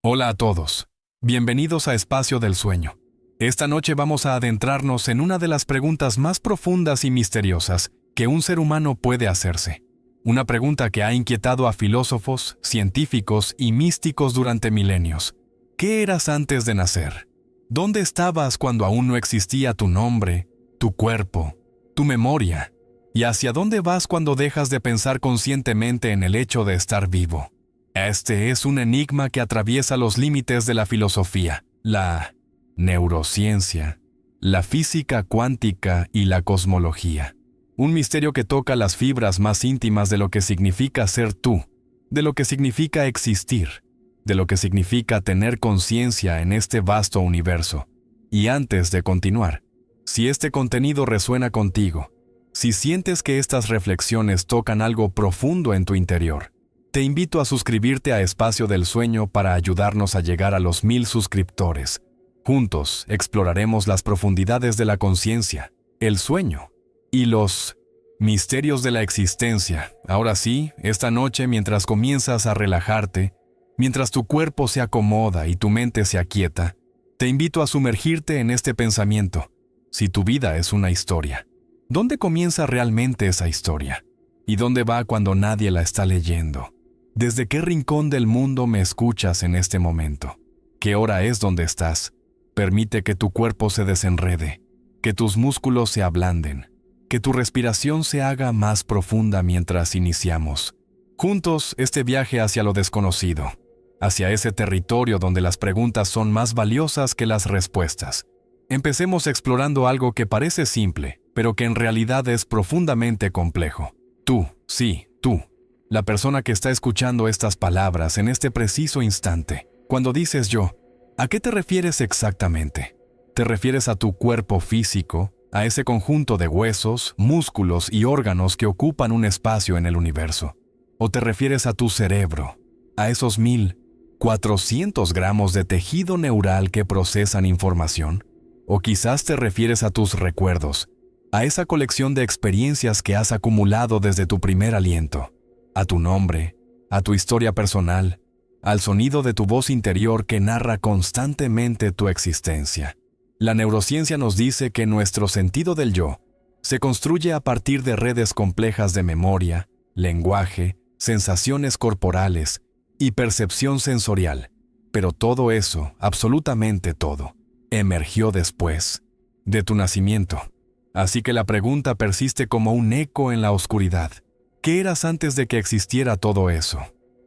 Hola a todos. Bienvenidos a Espacio del Sueño. Esta noche vamos a adentrarnos en una de las preguntas más profundas y misteriosas que un ser humano puede hacerse. Una pregunta que ha inquietado a filósofos, científicos y místicos durante milenios. ¿Qué eras antes de nacer? ¿Dónde estabas cuando aún no existía tu nombre, tu cuerpo, tu memoria? ¿Y hacia dónde vas cuando dejas de pensar conscientemente en el hecho de estar vivo? Este es un enigma que atraviesa los límites de la filosofía, la neurociencia, la física cuántica y la cosmología. Un misterio que toca las fibras más íntimas de lo que significa ser tú, de lo que significa existir, de lo que significa tener conciencia en este vasto universo. Y antes de continuar, si este contenido resuena contigo, si sientes que estas reflexiones tocan algo profundo en tu interior, te invito a suscribirte a Espacio del Sueño para ayudarnos a llegar a los 1000 suscriptores. Juntos exploraremos las profundidades de la conciencia, el sueño y los misterios de la existencia. Ahora sí, esta noche mientras comienzas a relajarte, mientras tu cuerpo se acomoda y tu mente se aquieta, te invito a sumergirte en este pensamiento. Si tu vida es una historia, ¿dónde comienza realmente esa historia? ¿Y dónde va cuando nadie la está leyendo? ¿Desde qué rincón del mundo me escuchas en este momento? ¿Qué hora es donde estás? Permite que tu cuerpo se desenrede, que tus músculos se ablanden, que tu respiración se haga más profunda mientras iniciamos. Juntos este viaje hacia lo desconocido, hacia ese territorio donde las preguntas son más valiosas que las respuestas. Empecemos explorando algo que parece simple, pero que en realidad es profundamente complejo. Tú, sí, tú. La persona que está escuchando estas palabras en este preciso instante, cuando dices yo, ¿a qué te refieres exactamente? ¿Te refieres a tu cuerpo físico, a ese conjunto de huesos, músculos y órganos que ocupan un espacio en el universo? ¿O te refieres a tu cerebro, a esos 1400 gramos de tejido neural que procesan información? ¿O quizás te refieres a tus recuerdos, a esa colección de experiencias que has acumulado desde tu primer aliento? A tu nombre, a tu historia personal, al sonido de tu voz interior que narra constantemente tu existencia. La neurociencia nos dice que nuestro sentido del yo se construye a partir de redes complejas de memoria, lenguaje, sensaciones corporales y percepción sensorial. Pero todo eso, absolutamente todo, emergió después de tu nacimiento. Así que la pregunta persiste como un eco en la oscuridad. ¿Qué eras antes de que existiera todo eso?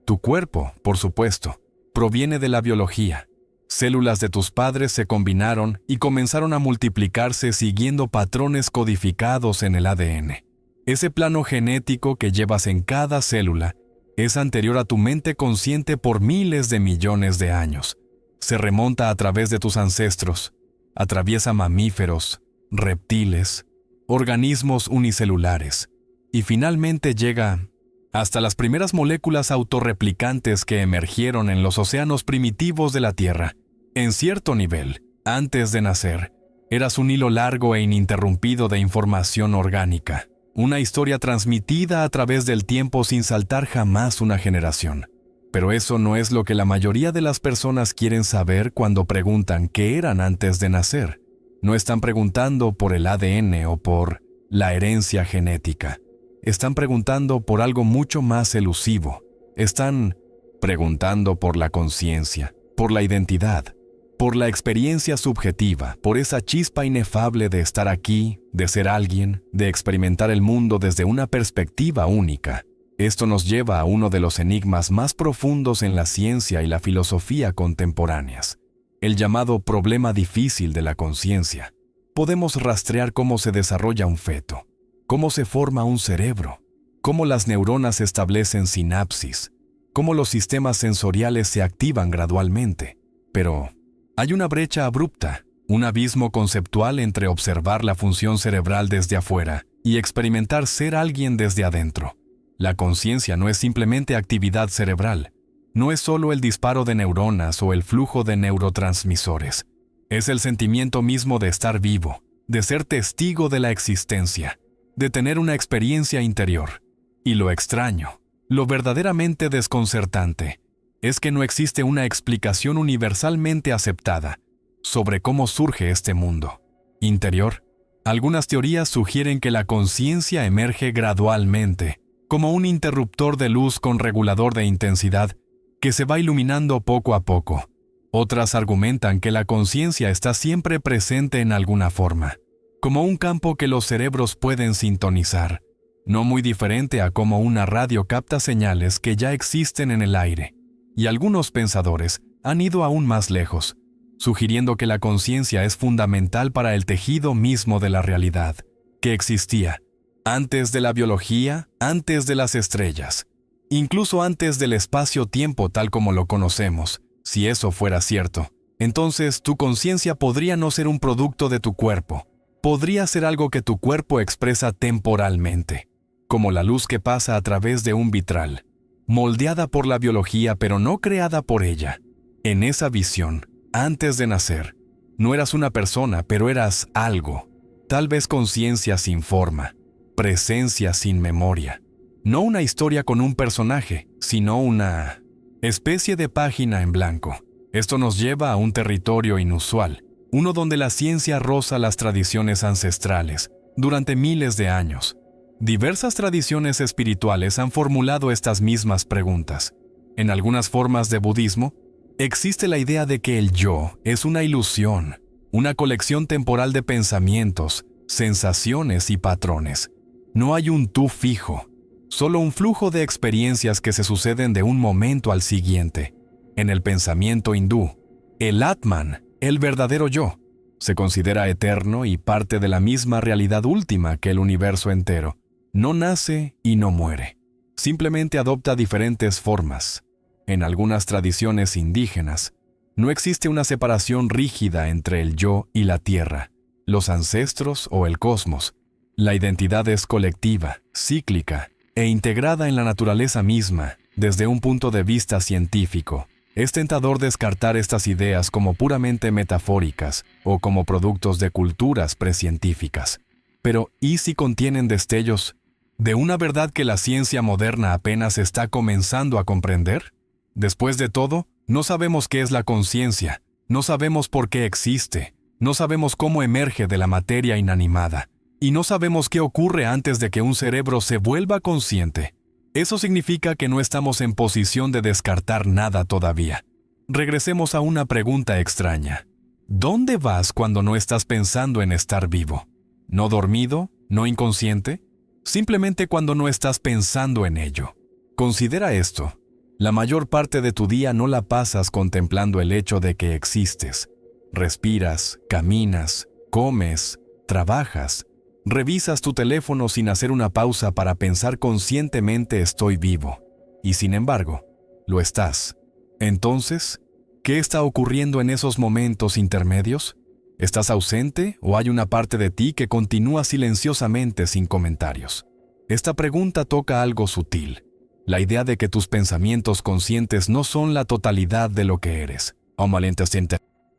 Tu cuerpo, por supuesto, proviene de la biología. Células de tus padres se combinaron y comenzaron a multiplicarse siguiendo patrones codificados en el ADN. Ese plano genético que llevas en cada célula es anterior a tu mente consciente por miles de millones de años. Se remonta a través de tus ancestros, atraviesa mamíferos, reptiles, organismos unicelulares, y finalmente llega hasta las primeras moléculas autorreplicantes que emergieron en los océanos primitivos de la Tierra. En cierto nivel, antes de nacer, eras un hilo largo e ininterrumpido de información orgánica, una historia transmitida a través del tiempo sin saltar jamás una generación. Pero eso no es lo que la mayoría de las personas quieren saber cuando preguntan qué eran antes de nacer. No están preguntando por el ADN o por la herencia genética. Están preguntando por algo mucho más elusivo. Están preguntando por la conciencia, por la identidad, por la experiencia subjetiva, por esa chispa inefable de estar aquí, de ser alguien, de experimentar el mundo desde una perspectiva única. Esto nos lleva a uno de los enigmas más profundos en la ciencia y la filosofía contemporáneas, el llamado problema difícil de la conciencia. Podemos rastrear cómo se desarrolla un feto, cómo se forma un cerebro, cómo las neuronas establecen sinapsis, cómo los sistemas sensoriales se activan gradualmente. Pero hay una brecha abrupta, un abismo conceptual entre observar la función cerebral desde afuera y experimentar ser alguien desde adentro. La conciencia no es simplemente actividad cerebral, no es solo el disparo de neuronas o el flujo de neurotransmisores. Es el sentimiento mismo de estar vivo, de ser testigo de la existencia, de tener una experiencia interior. Y lo extraño, lo verdaderamente desconcertante, es que no existe una explicación universalmente aceptada sobre cómo surge este mundo interior. Algunas teorías sugieren que la conciencia emerge gradualmente, como un interruptor de luz con regulador de intensidad que se va iluminando poco a poco. Otras argumentan que la conciencia está siempre presente en alguna forma, como un campo que los cerebros pueden sintonizar, no muy diferente a cómo una radio capta señales que ya existen en el aire. Y algunos pensadores han ido aún más lejos, sugiriendo que la conciencia es fundamental para el tejido mismo de la realidad, que existía antes de la biología, antes de las estrellas, incluso antes del espacio-tiempo tal como lo conocemos. Si eso fuera cierto, entonces tu conciencia podría no ser un producto de tu cuerpo, podría ser algo que tu cuerpo expresa temporalmente, como la luz que pasa a través de un vitral, moldeada por la biología pero no creada por ella. En esa visión, antes de nacer, no eras una persona, pero eras algo, tal vez conciencia sin forma, presencia sin memoria. No una historia con un personaje, sino una especie de página en blanco. Esto nos lleva a un territorio inusual, uno donde la ciencia roza las tradiciones ancestrales durante miles de años. Diversas tradiciones espirituales han formulado estas mismas preguntas. En algunas formas de budismo, existe la idea de que el yo es una ilusión, una colección temporal de pensamientos, sensaciones y patrones. No hay un tú fijo, solo un flujo de experiencias que se suceden de un momento al siguiente. En el pensamiento hindú, el Atman, el verdadero yo, se considera eterno y parte de la misma realidad última que el universo entero. No nace y no muere. Simplemente adopta diferentes formas. En algunas tradiciones indígenas, no existe una separación rígida entre el yo y la tierra, los ancestros o el cosmos. La identidad es colectiva, cíclica e integrada en la naturaleza misma. Desde un punto de vista científico, es tentador descartar estas ideas como puramente metafóricas o como productos de culturas precientíficas. Pero, ¿y si contienen destellos de una verdad que la ciencia moderna apenas está comenzando a comprender? Después de todo, no sabemos qué es la conciencia, no sabemos por qué existe, no sabemos cómo emerge de la materia inanimada, y no sabemos qué ocurre antes de que un cerebro se vuelva consciente. Eso significa que no estamos en posición de descartar nada todavía. Regresemos a una pregunta extraña. ¿Dónde vas cuando no estás pensando en estar vivo? ¿No dormido? ¿No inconsciente? Simplemente cuando no estás pensando en ello. Considera esto. La mayor parte de tu día no la pasas contemplando el hecho de que existes. Respiras, caminas, comes, trabajas. Revisas tu teléfono sin hacer una pausa para pensar conscientemente estoy vivo. Y sin embargo, lo estás. Entonces, ¿qué está ocurriendo en esos momentos intermedios? ¿Estás ausente o hay una parte de ti que continúa silenciosamente sin comentarios? Esta pregunta toca algo sutil. La idea de que tus pensamientos conscientes no son la totalidad de lo que eres.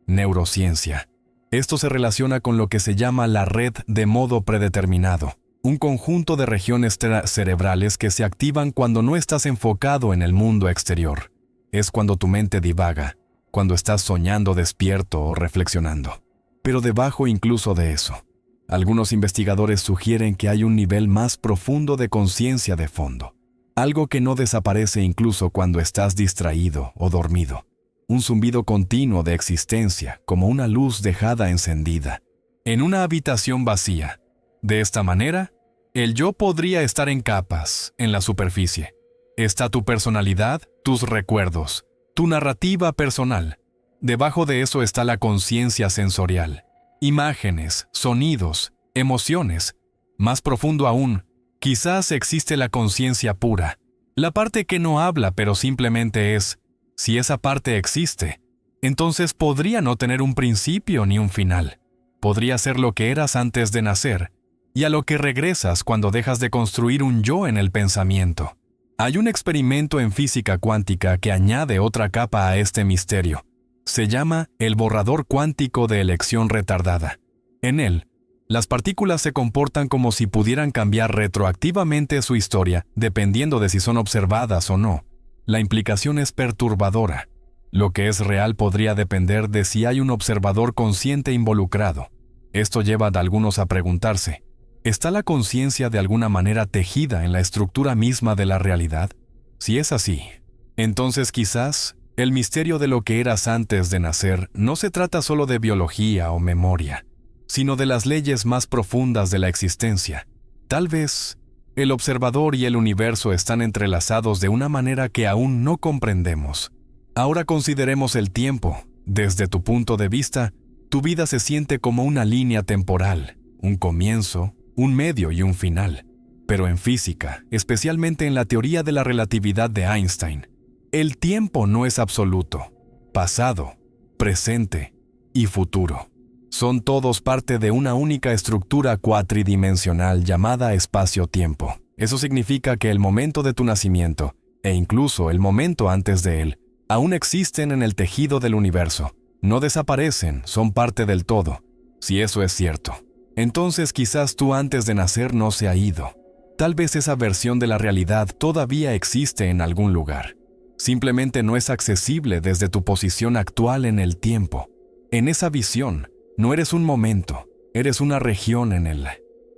Neurociencia. Esto se relaciona con lo que se llama la red de modo predeterminado, un conjunto de regiones cerebrales que se activan cuando no estás enfocado en el mundo exterior. Es cuando tu mente divaga, cuando estás soñando despierto o reflexionando. Pero debajo incluso de eso, algunos investigadores sugieren que hay un nivel más profundo de conciencia de fondo, algo que no desaparece incluso cuando estás distraído o dormido. Un zumbido continuo de existencia, como una luz dejada encendida, en una habitación vacía. De esta manera, el yo podría estar en capas, en la superficie. Está tu personalidad, tus recuerdos, tu narrativa personal. Debajo de eso está la conciencia sensorial, imágenes, sonidos, emociones. Más profundo aún, quizás existe la conciencia pura, la parte que no habla pero simplemente es. Si esa parte existe, entonces podría no tener un principio ni un final. Podría ser lo que eras antes de nacer, y a lo que regresas cuando dejas de construir un yo en el pensamiento. Hay un experimento en física cuántica que añade otra capa a este misterio. Se llama el borrador cuántico de elección retardada. En él, las partículas se comportan como si pudieran cambiar retroactivamente su historia, dependiendo de si son observadas o no. La implicación es perturbadora. Lo que es real podría depender de si hay un observador consciente involucrado. Esto lleva a algunos a preguntarse, ¿está la conciencia de alguna manera tejida en la estructura misma de la realidad? Si es así, entonces quizás el misterio de lo que eras antes de nacer no se trata solo de biología o memoria, sino de las leyes más profundas de la existencia. Tal vez el observador y el universo están entrelazados de una manera que aún no comprendemos. Ahora consideremos el tiempo. Desde tu punto de vista, tu vida se siente como una línea temporal, un comienzo, un medio y un final. Pero en física, especialmente en la teoría de la relatividad de Einstein, el tiempo no es absoluto. Pasado, presente y futuro son todos parte de una única estructura cuatridimensional llamada espacio-tiempo. Eso significa que el momento de tu nacimiento, e incluso el momento antes de él, aún existen en el tejido del universo. No desaparecen, son parte del todo. Si eso es cierto, entonces quizás tú antes de nacer no se ha ido. Tal vez esa versión de la realidad todavía existe en algún lugar. Simplemente no es accesible desde tu posición actual en el tiempo. En esa visión, no eres un momento, eres una región en el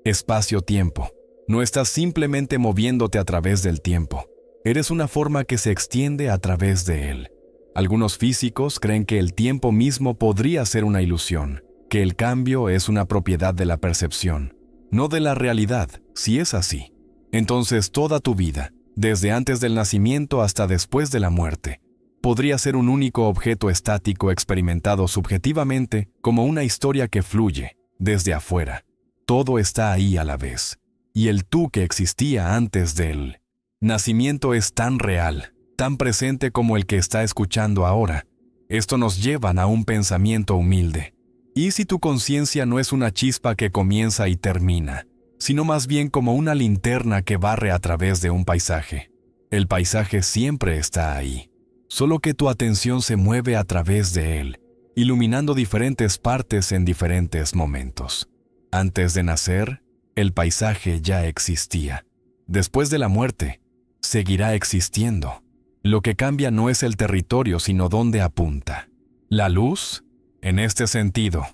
espacio-tiempo. No estás simplemente moviéndote a través del tiempo. Eres una forma que se extiende a través de él. Algunos físicos creen que el tiempo mismo podría ser una ilusión, que el cambio es una propiedad de la percepción, no de la realidad. Si es así, entonces toda tu vida, desde antes del nacimiento hasta después de la muerte, podría ser un único objeto estático experimentado subjetivamente como una historia que fluye desde afuera. Todo está ahí a la vez. Y el tú que existía antes del nacimiento es tan real, tan presente como el que está escuchando ahora. Esto nos lleva a un pensamiento humilde. ¿Y si tu conciencia no es una chispa que comienza y termina, sino más bien como una linterna que barre a través de un paisaje? El paisaje siempre está ahí, solo que tu atención se mueve a través de él, iluminando diferentes partes en diferentes momentos. Antes de nacer, el paisaje ya existía. Después de la muerte, seguirá existiendo. Lo que cambia no es el territorio, sino dónde apunta. La luz, en este sentido,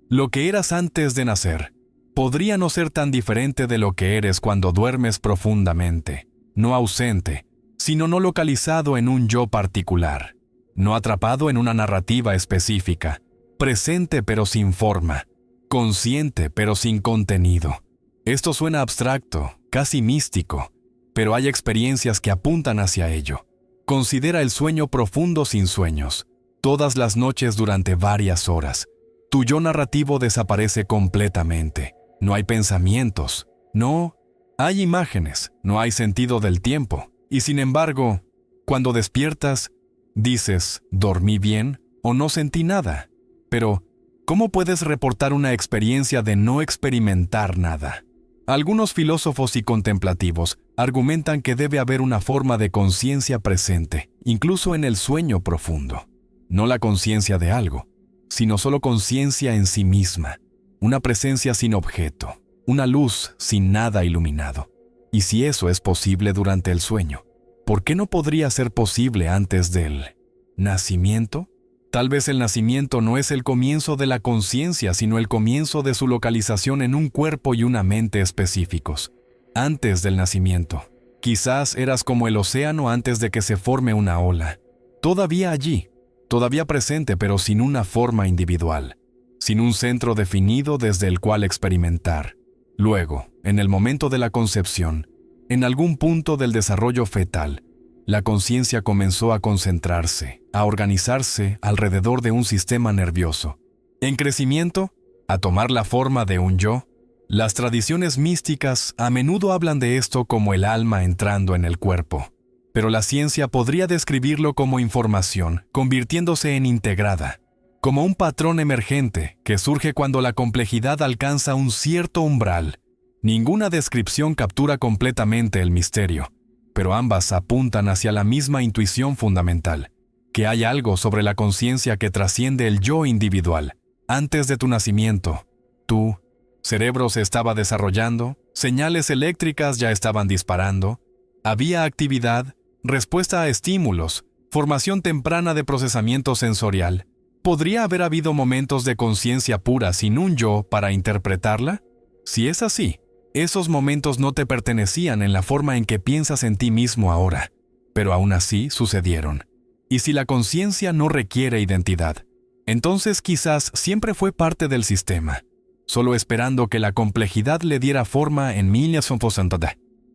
lo que eras antes de nacer, podría no ser tan diferente de lo que eres cuando duermes profundamente, no ausente, sino no localizado en un yo particular, no atrapado en una narrativa específica, presente pero sin forma, consciente pero sin contenido. Esto suena abstracto, casi místico, pero hay experiencias que apuntan hacia ello. Considera el sueño profundo sin sueños. Todas las noches durante varias horas, tu yo narrativo desaparece completamente. No hay pensamientos, no hay imágenes, no hay sentido del tiempo. Y sin embargo, cuando despiertas, dices, ¿dormí bien o no sentí nada? Pero, ¿cómo puedes reportar una experiencia de no experimentar nada? Algunos filósofos y contemplativos argumentan que debe haber una forma de conciencia presente, incluso en el sueño profundo. No la conciencia de algo, sino solo conciencia en sí misma, una presencia sin objeto, una luz sin nada iluminado. Y si eso es posible durante el sueño, ¿por qué no podría ser posible antes del nacimiento? Tal vez el nacimiento no es el comienzo de la conciencia, sino el comienzo de su localización en un cuerpo y una mente específicos. Antes del nacimiento, quizás eras como el océano antes de que se forme una ola. Todavía allí, todavía presente, pero sin una forma individual, sin un centro definido desde el cual experimentar. Luego, en el momento de la concepción, en algún punto del desarrollo fetal, la conciencia comenzó a concentrarse, a organizarse alrededor de un sistema nervioso. En crecimiento, a tomar la forma de un yo. Las tradiciones místicas a menudo hablan de esto como el alma entrando en el cuerpo, pero la ciencia podría describirlo como información, convirtiéndose en integrada, como un patrón emergente que surge cuando la complejidad alcanza un cierto umbral. Ninguna descripción captura completamente el misterio, pero ambas apuntan hacia la misma intuición fundamental, que hay algo sobre la conciencia que trasciende el yo individual. Antes de tu nacimiento, tu cerebro se estaba desarrollando, señales eléctricas ya estaban disparando, había actividad, respuesta a estímulos, formación temprana de procesamiento sensorial. ¿Podría haber habido momentos de conciencia pura sin un yo para interpretarla? Si es así, esos momentos no te pertenecían en la forma en que piensas en ti mismo ahora, pero aún así sucedieron. Y si la conciencia no requiere identidad, entonces quizás siempre fue parte del sistema, solo esperando que la complejidad le diera forma en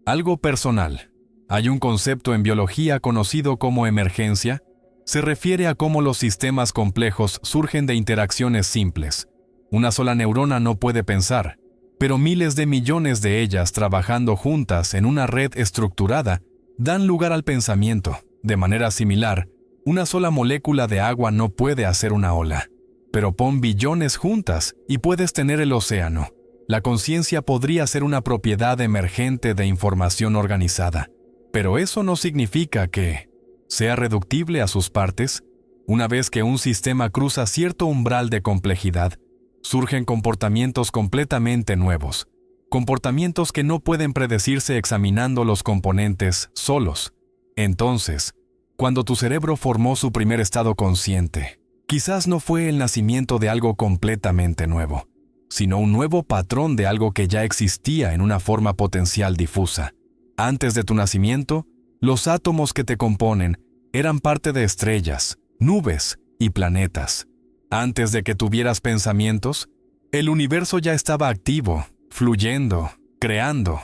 algo personal. Hay un concepto en biología conocido como emergencia. Se refiere a cómo los sistemas complejos surgen de interacciones simples. Una sola neurona no puede pensar, pero miles de millones de ellas trabajando juntas en una red estructurada dan lugar al pensamiento. De manera similar, una sola molécula de agua no puede hacer una ola, pero pon billones juntas y puedes tener el océano. La conciencia podría ser una propiedad emergente de información organizada, pero eso no significa que sea reductible a sus partes. Una vez que un sistema cruza cierto umbral de complejidad, surgen comportamientos completamente nuevos, comportamientos que no pueden predecirse examinando los componentes solos. Entonces, cuando tu cerebro formó su primer estado consciente, quizás no fue el nacimiento de algo completamente nuevo, sino un nuevo patrón de algo que ya existía en una forma potencial difusa. Antes de tu nacimiento, los átomos que te componen eran parte de estrellas, nubes y planetas. Antes de que tuvieras pensamientos, el universo ya estaba activo, fluyendo, creando.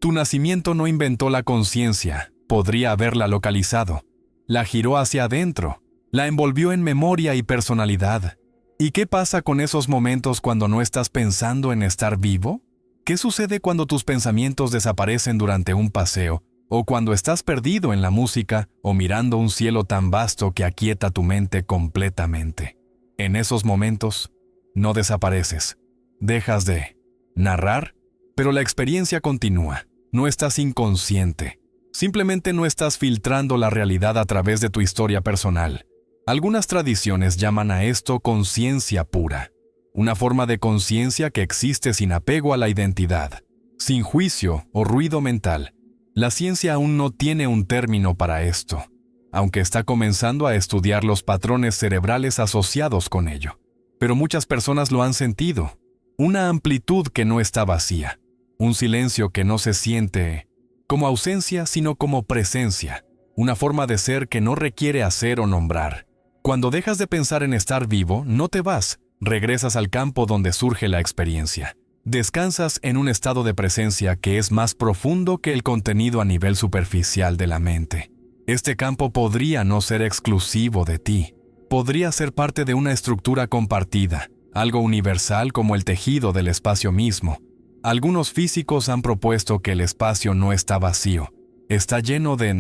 Tu nacimiento no inventó la conciencia, podría haberla localizado. La giró hacia adentro, la envolvió en memoria y personalidad. ¿Y qué pasa con esos momentos cuando no estás pensando en estar vivo? ¿Qué sucede cuando tus pensamientos desaparecen durante un paseo, o cuando estás perdido en la música o mirando un cielo tan vasto que aquieta tu mente completamente? En esos momentos, no desapareces. Dejas de narrar, pero la experiencia continúa. No estás inconsciente. Simplemente no estás filtrando la realidad a través de tu historia personal. Algunas tradiciones llaman a esto conciencia pura. Una forma de conciencia que existe sin apego a la identidad, sin juicio o ruido mental. La ciencia aún no tiene un término para esto, aunque está comenzando a estudiar los patrones cerebrales asociados con ello. Pero muchas personas lo han sentido. Una amplitud que no está vacía. Un silencio que no se siente como ausencia, sino como presencia. Una forma de ser que no requiere hacer o nombrar. Cuando dejas de pensar en estar vivo, no te vas. Regresas al campo donde surge la experiencia. Descansas en un estado de presencia que es más profundo que el contenido a nivel superficial de la mente. Este campo podría no ser exclusivo de ti. Podría ser parte de una estructura compartida, algo universal como el tejido del espacio mismo. Algunos físicos han propuesto que el espacio no está vacío. Está lleno de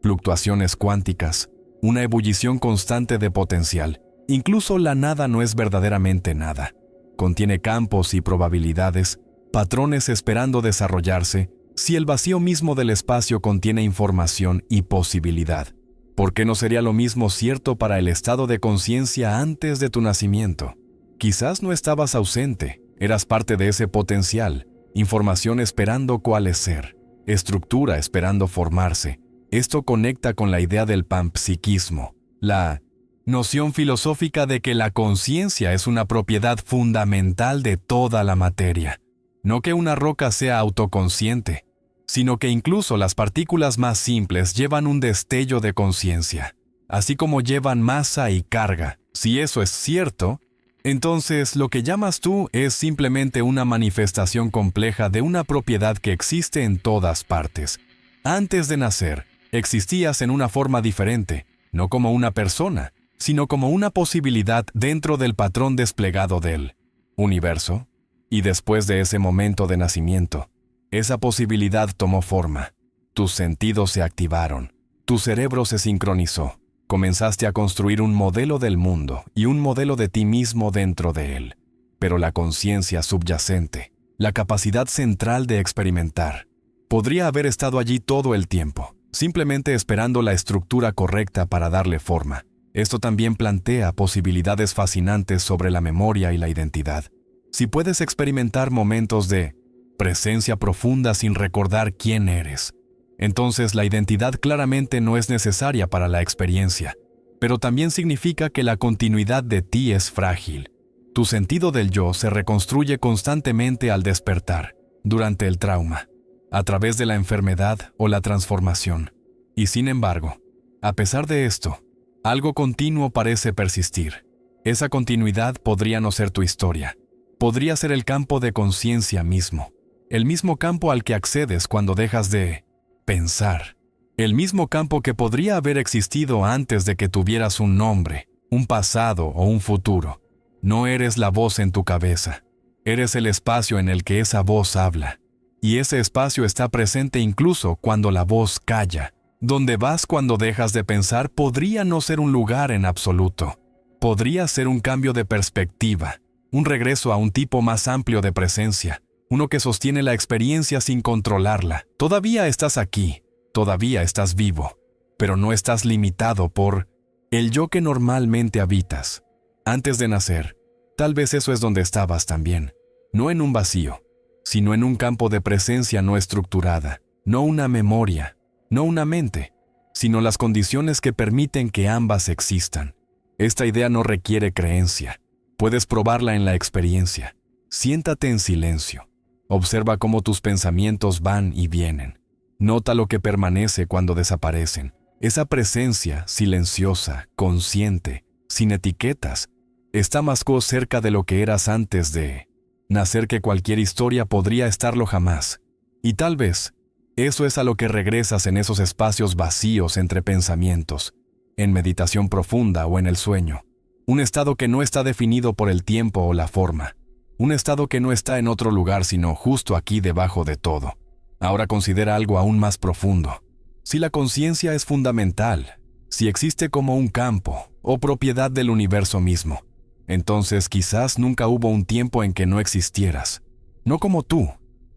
fluctuaciones cuánticas, una ebullición constante de potencial. Incluso la nada no es verdaderamente nada. Contiene campos y probabilidades, patrones esperando desarrollarse. Si el vacío mismo del espacio contiene información y posibilidad, ¿por qué no sería lo mismo cierto para el estado de conciencia antes de tu nacimiento? Quizás no estabas ausente, eras parte de ese potencial, información esperando coalescer, estructura esperando formarse. Esto conecta con la idea del panpsiquismo, la noción filosófica de que la conciencia es una propiedad fundamental de toda la materia. No que una roca sea autoconsciente, sino que incluso las partículas más simples llevan un destello de conciencia, así como llevan masa y carga. Si eso es cierto, entonces lo que llamas tú es simplemente una manifestación compleja de una propiedad que existe en todas partes. Antes de nacer, existías en una forma diferente, no como una persona, sino como una posibilidad dentro del patrón desplegado del universo. Y después de ese momento de nacimiento, esa posibilidad tomó forma. Tus sentidos se activaron, tu cerebro se sincronizó. Comenzaste a construir un modelo del mundo y un modelo de ti mismo dentro de él. Pero la conciencia subyacente, la capacidad central de experimentar, podría haber estado allí todo el tiempo, simplemente esperando la estructura correcta para darle forma. Esto también plantea posibilidades fascinantes sobre la memoria y la identidad. Si puedes experimentar momentos de presencia profunda sin recordar quién eres, entonces la identidad claramente no es necesaria para la experiencia, pero también significa que la continuidad de ti es frágil. Tu sentido del yo se reconstruye constantemente al despertar, durante el trauma, a través de la enfermedad o la transformación. Y sin embargo, a pesar de esto, algo continuo parece persistir. Esa continuidad podría no ser tu historia. Podría ser el campo de conciencia mismo. El mismo campo al que accedes cuando dejas de pensar. El mismo campo que podría haber existido antes de que tuvieras un nombre, un pasado o un futuro. No eres la voz en tu cabeza. Eres el espacio en el que esa voz habla. Y ese espacio está presente incluso cuando la voz calla. Donde vas cuando dejas de pensar podría no ser un lugar en absoluto. Podría ser un cambio de perspectiva, un regreso a un tipo más amplio de presencia, uno que sostiene la experiencia sin controlarla. Todavía estás aquí, todavía estás vivo, pero no estás limitado por el yo que normalmente habitas. Antes de nacer, tal vez eso es donde estabas también, no en un vacío, sino en un campo de presencia no estructurada, no una memoria, no una mente, sino las condiciones que permiten que ambas existan. Esta idea no requiere creencia. Puedes probarla en la experiencia. Siéntate en silencio. Observa cómo tus pensamientos van y vienen. Nota lo que permanece cuando desaparecen. Esa presencia silenciosa, consciente, sin etiquetas, está más cerca de lo que eras antes de nacer que cualquier historia podría estarlo jamás. Y tal vez, eso es a lo que regresas en esos espacios vacíos entre pensamientos, en meditación profunda o en el sueño. Un estado que no está definido por el tiempo o la forma. Un estado que no está en otro lugar sino justo aquí debajo de todo. Ahora considera algo aún más profundo. Si la conciencia es fundamental, si existe como un campo o propiedad del universo mismo, entonces quizás nunca hubo un tiempo en que no existieras. No como tú,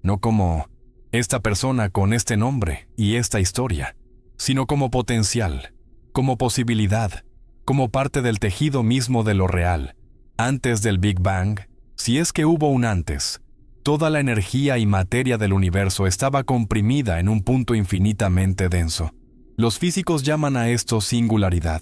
no como esta persona con este nombre y esta historia, sino como potencial, como posibilidad, como parte del tejido mismo de lo real. Antes del Big Bang, si es que hubo un antes, toda la energía y materia del universo estaba comprimida en un punto infinitamente denso. Los físicos llaman a esto singularidad,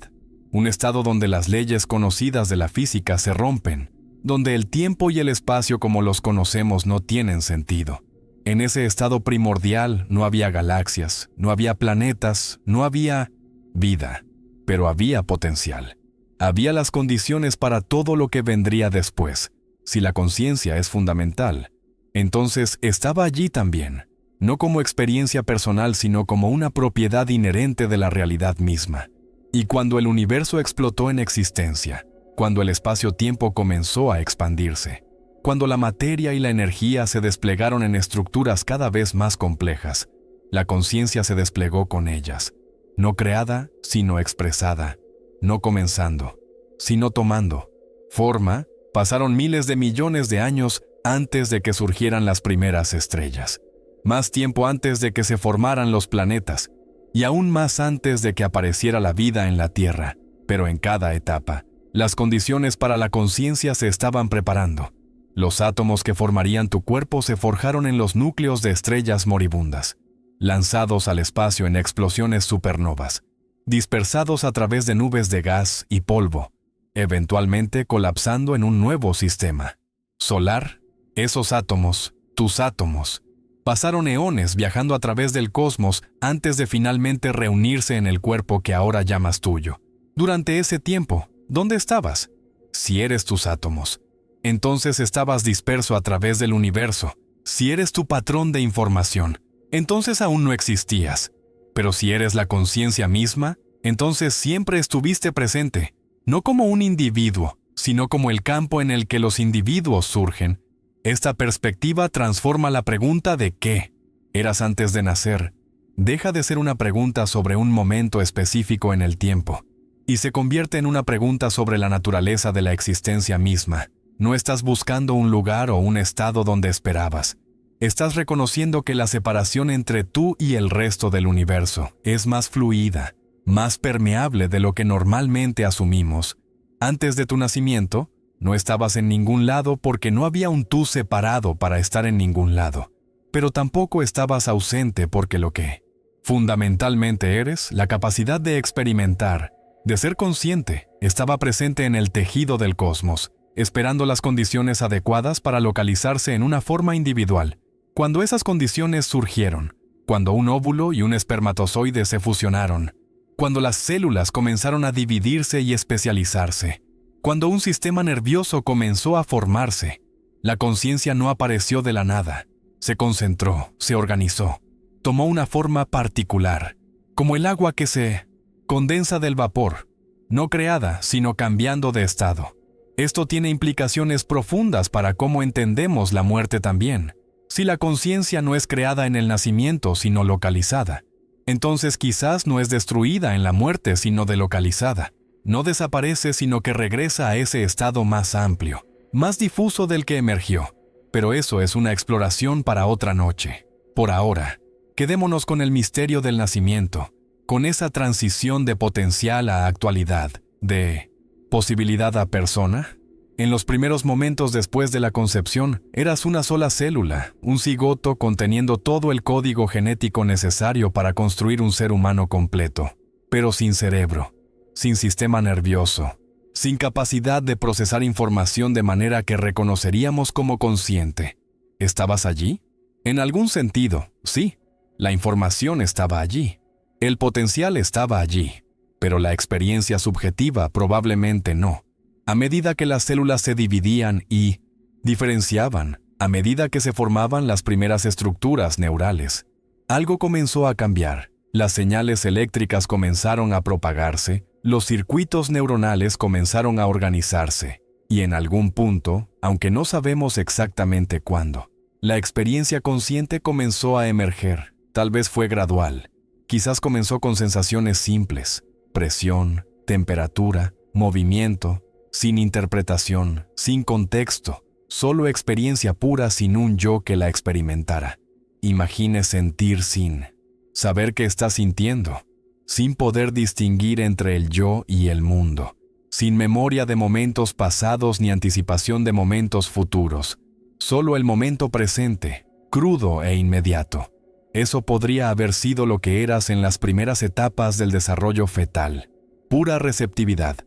un estado donde las leyes conocidas de la física se rompen, donde el tiempo y el espacio como los conocemos no tienen sentido. En ese estado primordial no había galaxias, no había planetas, no había vida, pero había potencial. Había las condiciones para todo lo que vendría después. Si la conciencia es fundamental, entonces estaba allí también, no como experiencia personal, sino como una propiedad inherente de la realidad misma. Y cuando el universo explotó en existencia, cuando el espacio-tiempo comenzó a expandirse, cuando la materia y la energía se desplegaron en estructuras cada vez más complejas, la conciencia se desplegó con ellas, no creada, sino expresada, no comenzando, sino tomando forma. Pasaron miles de millones de años antes de que surgieran las primeras estrellas, más tiempo antes de que se formaran los planetas, y aún más antes de que apareciera la vida en la Tierra, pero en cada etapa, las condiciones para la conciencia se estaban preparando. Los átomos que formarían tu cuerpo se forjaron en los núcleos de estrellas moribundas, lanzados al espacio en explosiones supernovas, dispersados a través de nubes de gas y polvo, eventualmente colapsando en un nuevo sistema solar. Esos átomos, tus átomos, pasaron eones viajando a través del cosmos antes de finalmente reunirse en el cuerpo que ahora llamas tuyo. Durante ese tiempo, ¿dónde estabas? Si eres tus átomos, entonces estabas disperso a través del universo. Si eres tu patrón de información, entonces aún no existías. Pero si eres la conciencia misma, entonces siempre estuviste presente, no como un individuo, sino como el campo en el que los individuos surgen. Esta perspectiva transforma la pregunta de ¿qué eras antes de nacer? Deja de ser una pregunta sobre un momento específico en el tiempo, y se convierte en una pregunta sobre la naturaleza de la existencia misma. No estás buscando un lugar o un estado donde esperabas. Estás reconociendo que la separación entre tú y el resto del universo es más fluida, más permeable de lo que normalmente asumimos. Antes de tu nacimiento, no estabas en ningún lado porque no había un tú separado para estar en ningún lado. Pero tampoco estabas ausente porque lo que Fundamentalmente eres la capacidad de experimentar, de ser consciente, estaba presente en el tejido del cosmos, esperando las condiciones adecuadas para localizarse en una forma individual. Cuando esas condiciones surgieron, cuando un óvulo y un espermatozoide se fusionaron, cuando las células comenzaron a dividirse y especializarse, cuando un sistema nervioso comenzó a formarse, la conciencia no apareció de la nada, se concentró, se organizó, tomó una forma particular, como el agua que se condensa del vapor, no creada, sino cambiando de estado. Esto tiene implicaciones profundas para cómo entendemos la muerte también. Si la conciencia no es creada en el nacimiento, sino localizada, entonces quizás no es destruida en la muerte, sino delocalizada. No desaparece, sino que regresa a ese estado más amplio, más difuso del que emergió. Pero eso es una exploración para otra noche. Por ahora, quedémonos con el misterio del nacimiento, con esa transición de potencial a actualidad, de posibilidad a persona. En los primeros momentos después de la concepción, eras una sola célula, un cigoto conteniendo todo el código genético necesario para construir un ser humano completo, pero sin cerebro, sin sistema nervioso, sin capacidad de procesar información de manera que reconoceríamos como consciente. ¿Estabas allí? En algún sentido, sí. La información estaba allí. El potencial estaba allí, pero la experiencia subjetiva probablemente no. A medida que las células se dividían y diferenciaban, a medida que se formaban las primeras estructuras neurales, algo comenzó a cambiar. Las señales eléctricas comenzaron a propagarse, los circuitos neuronales comenzaron a organizarse, y en algún punto, aunque no sabemos exactamente cuándo, la experiencia consciente comenzó a emerger. Tal vez fue gradual. Quizás comenzó con sensaciones simples, presión, temperatura, movimiento, sin interpretación, sin contexto, solo experiencia pura sin un yo que la experimentara. Imagine sentir sin saber qué está sintiendo, sin poder distinguir entre el yo y el mundo, sin memoria de momentos pasados ni anticipación de momentos futuros, solo el momento presente, crudo e inmediato. Eso podría haber sido lo que eras en las primeras etapas del desarrollo fetal. Pura receptividad,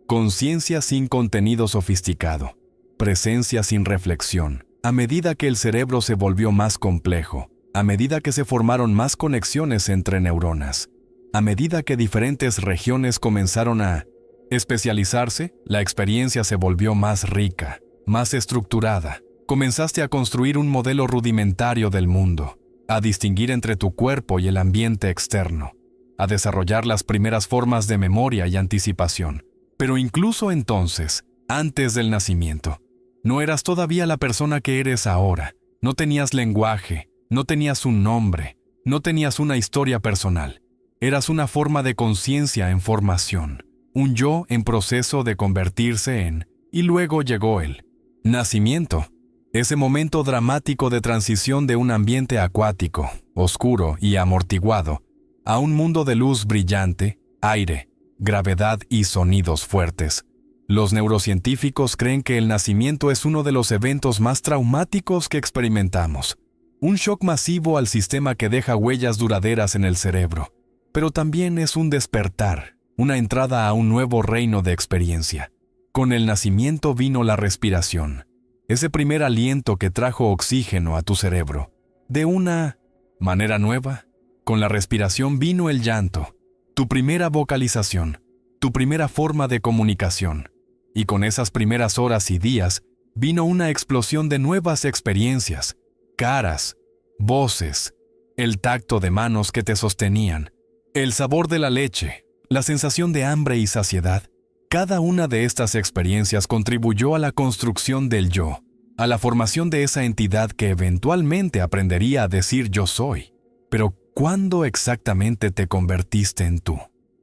conciencia sin contenido sofisticado, presencia sin reflexión. A medida que el cerebro se volvió más complejo, a medida que se formaron más conexiones entre neuronas, a medida que diferentes regiones comenzaron a especializarse, la experiencia se volvió más rica, más estructurada. Comenzaste a construir un modelo rudimentario del mundo, a distinguir entre tu cuerpo y el ambiente externo, a desarrollar las primeras formas de memoria y anticipación. Pero incluso entonces, antes del nacimiento, no eras todavía la persona que eres ahora. No tenías lenguaje, no tenías un nombre, no tenías una historia personal. Eras una forma de conciencia en formación, un yo en proceso de convertirse en, y luego llegó el nacimiento. Ese momento dramático de transición de un ambiente acuático, oscuro y amortiguado, a un mundo de luz brillante, aire, gravedad y sonidos fuertes. Los neurocientíficos creen que el nacimiento es uno de los eventos más traumáticos que experimentamos. Un shock masivo al sistema que deja huellas duraderas en el cerebro. Pero también es un despertar, una entrada a un nuevo reino de experiencia. Con el nacimiento vino la respiración. Ese primer aliento que trajo oxígeno a tu cerebro. De una manera nueva, con la respiración vino el llanto, tu primera vocalización, tu primera forma de comunicación. Y con esas primeras horas y días, vino una explosión de nuevas experiencias, caras, voces, el tacto de manos que te sostenían, el sabor de la leche, la sensación de hambre y saciedad. Cada una de estas experiencias contribuyó a la construcción del yo, a la formación de esa entidad que eventualmente aprendería a decir yo soy. Pero, ¿cuándo exactamente te convertiste en tú?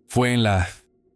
¿Fue en la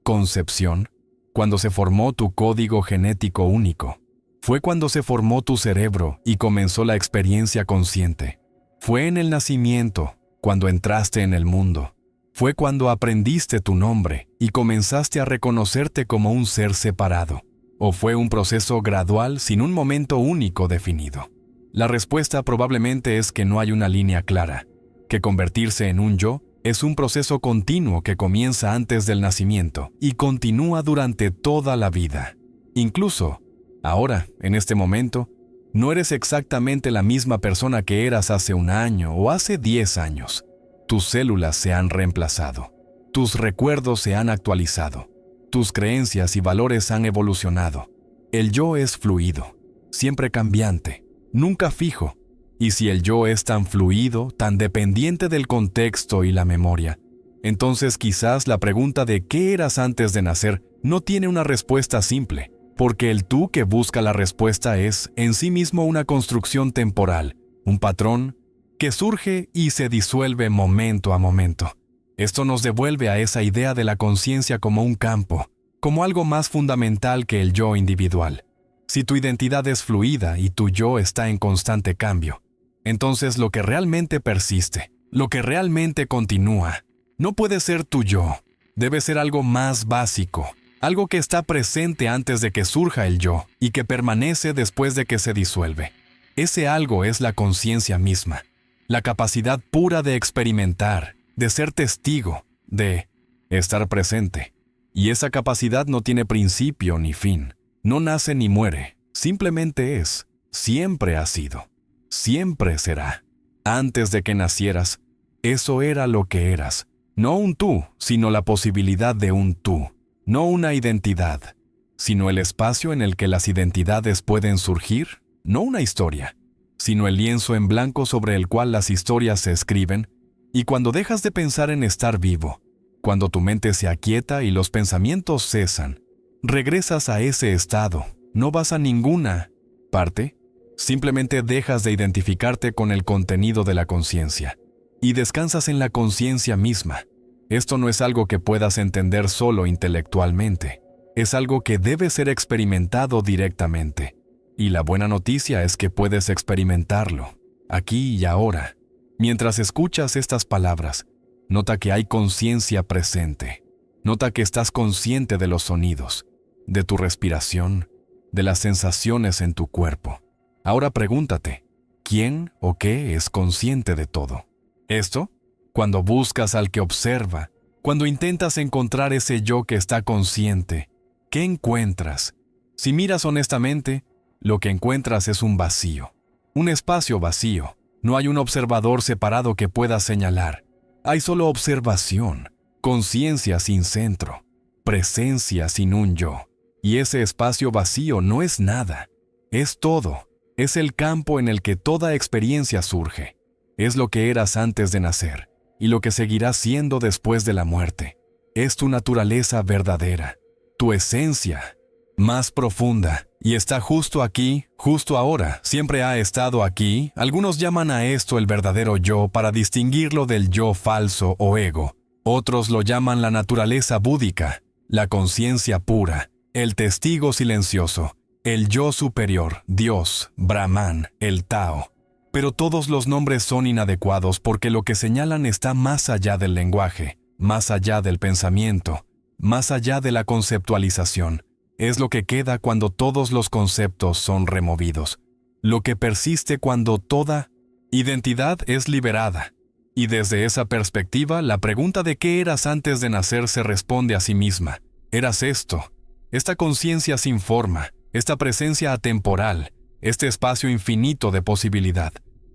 concepción? ¿Cuando se formó tu código genético único? ¿Fue cuando se formó tu cerebro y comenzó la experiencia consciente? ¿Fue en el nacimiento, cuando entraste en el mundo? ¿Fue cuando aprendiste tu nombre y comenzaste a reconocerte como un ser separado? ¿O fue un proceso gradual sin un momento único definido? La respuesta probablemente es que no hay una línea clara, que convertirse en un yo Es un proceso continuo que comienza antes del nacimiento y continúa durante toda la vida. Incluso, ahora, en este momento, no eres exactamente la misma persona que eras hace un año o hace 10 años. Tus células se han reemplazado. Tus recuerdos se han actualizado. Tus creencias y valores han evolucionado. El yo es fluido, siempre cambiante, nunca fijo. Y si el yo es tan fluido, tan dependiente del contexto y la memoria, entonces quizás la pregunta de ¿qué eras antes de nacer? No tiene una respuesta simple, porque el tú que busca la respuesta es en sí mismo una construcción temporal, un patrón que surge y se disuelve momento a momento. Esto nos devuelve a esa idea de la conciencia como un campo, como algo más fundamental que el yo individual. Si tu identidad es fluida y tu yo está en constante cambio, entonces lo que realmente persiste, lo que realmente continúa, no puede ser tu yo. Debe ser algo más básico, algo que está presente antes de que surja el yo y que permanece después de que se disuelve. Ese algo es la conciencia misma, la capacidad pura de experimentar, de ser testigo, de estar presente. Y esa capacidad no tiene principio ni fin, no nace ni muere, simplemente es, siempre ha sido. Siempre será. Antes de que nacieras, eso era lo que eras. No un tú, sino la posibilidad de un tú. No una identidad, sino el espacio en el que las identidades pueden surgir. No una historia, sino el lienzo en blanco sobre el cual las historias se escriben. Y cuando dejas de pensar en estar vivo, cuando tu mente se aquieta y los pensamientos cesan, regresas a ese estado. No vas a ninguna parte. Simplemente dejas de identificarte con el contenido de la conciencia y descansas en la conciencia misma. Esto no es algo que puedas entender solo intelectualmente, es algo que debe ser experimentado directamente. Y la buena noticia es que puedes experimentarlo, aquí y ahora. Mientras escuchas estas palabras, nota que hay conciencia presente. Nota que estás consciente de los sonidos, de tu respiración, de las sensaciones en tu cuerpo. Ahora pregúntate, ¿quién o qué es consciente de todo? Esto, cuando buscas al que observa, cuando intentas encontrar ese yo que está consciente, ¿qué encuentras? Si miras honestamente, lo que encuentras es un vacío, un espacio vacío. No hay un observador separado que pueda señalar. Hay solo observación, conciencia sin centro, presencia sin un yo. Y ese espacio vacío no es nada, es todo. Es el campo en el que toda experiencia surge. Es lo que eras antes de nacer y lo que seguirás siendo después de la muerte. Es tu naturaleza verdadera, tu esencia más profunda, y está justo aquí, justo ahora. Siempre ha estado aquí. Algunos llaman a esto el verdadero yo para distinguirlo del yo falso o ego. Otros lo llaman la naturaleza búdica, la conciencia pura, el testigo silencioso, el yo superior, Dios, Brahman, el Tao. Pero todos los nombres son inadecuados porque lo que señalan está más allá del lenguaje, más allá del pensamiento, más allá de la conceptualización. Es lo que queda cuando todos los conceptos son removidos. Lo que persiste cuando toda identidad es liberada. Y desde esa perspectiva, la pregunta de qué eras antes de nacer se responde a sí misma. Eras esto, esta conciencia sin forma, esta presencia atemporal, este espacio infinito de posibilidad.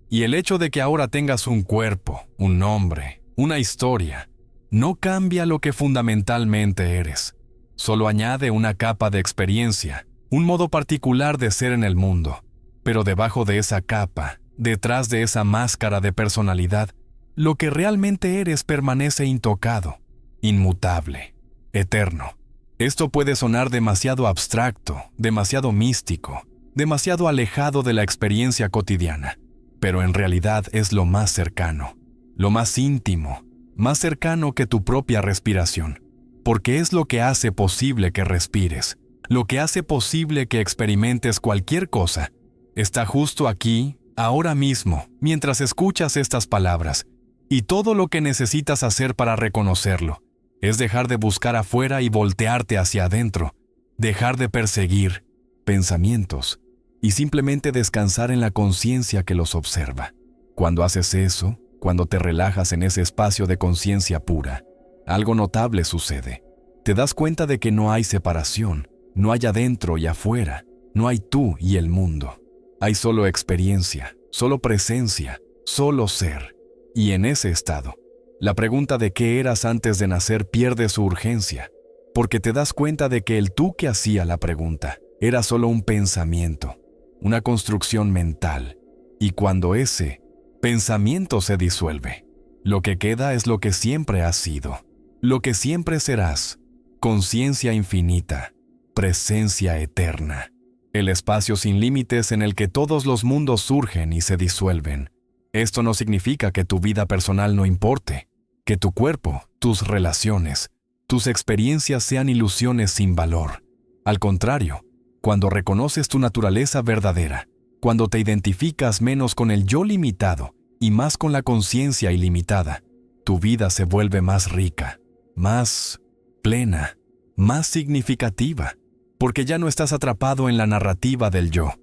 Y el hecho de que ahora tengas un cuerpo, un nombre, una historia, no cambia lo que fundamentalmente eres. Solo añade una capa de experiencia, un modo particular de ser en el mundo. Pero debajo de esa capa, detrás de esa máscara de personalidad, lo que realmente eres permanece intocado, inmutable, eterno. Esto puede sonar demasiado abstracto, demasiado místico, demasiado alejado de la experiencia cotidiana, pero en realidad es lo más cercano, lo más íntimo, más cercano que tu propia respiración, porque es lo que hace posible que respires, lo que hace posible que experimentes cualquier cosa. Está justo aquí, ahora mismo, mientras escuchas estas palabras, y todo lo que necesitas hacer para reconocerlo es dejar de buscar afuera y voltearte hacia adentro, dejar de perseguir pensamientos y simplemente descansar en la conciencia que los observa. Cuando haces eso, cuando te relajas en ese espacio de conciencia pura, algo notable sucede. Te das cuenta de que no hay separación, no hay adentro y afuera, no hay tú y el mundo. Hay solo experiencia, solo presencia, solo ser. Y en ese estado, la pregunta de qué eras antes de nacer pierde su urgencia, porque te das cuenta de que el tú que hacía la pregunta era solo un pensamiento, una construcción mental. Y cuando ese pensamiento se disuelve, lo que queda es lo que siempre has sido, lo que siempre serás, conciencia infinita, presencia eterna, el espacio sin límites en el que todos los mundos surgen y se disuelven. Esto no significa que tu vida personal no importe, que tu cuerpo, tus relaciones, tus experiencias sean ilusiones sin valor. Al contrario, cuando reconoces tu naturaleza verdadera, cuando te identificas menos con el yo limitado y más con la conciencia ilimitada, tu vida se vuelve más rica, más plena, más significativa, porque ya no estás atrapado en la narrativa del yo,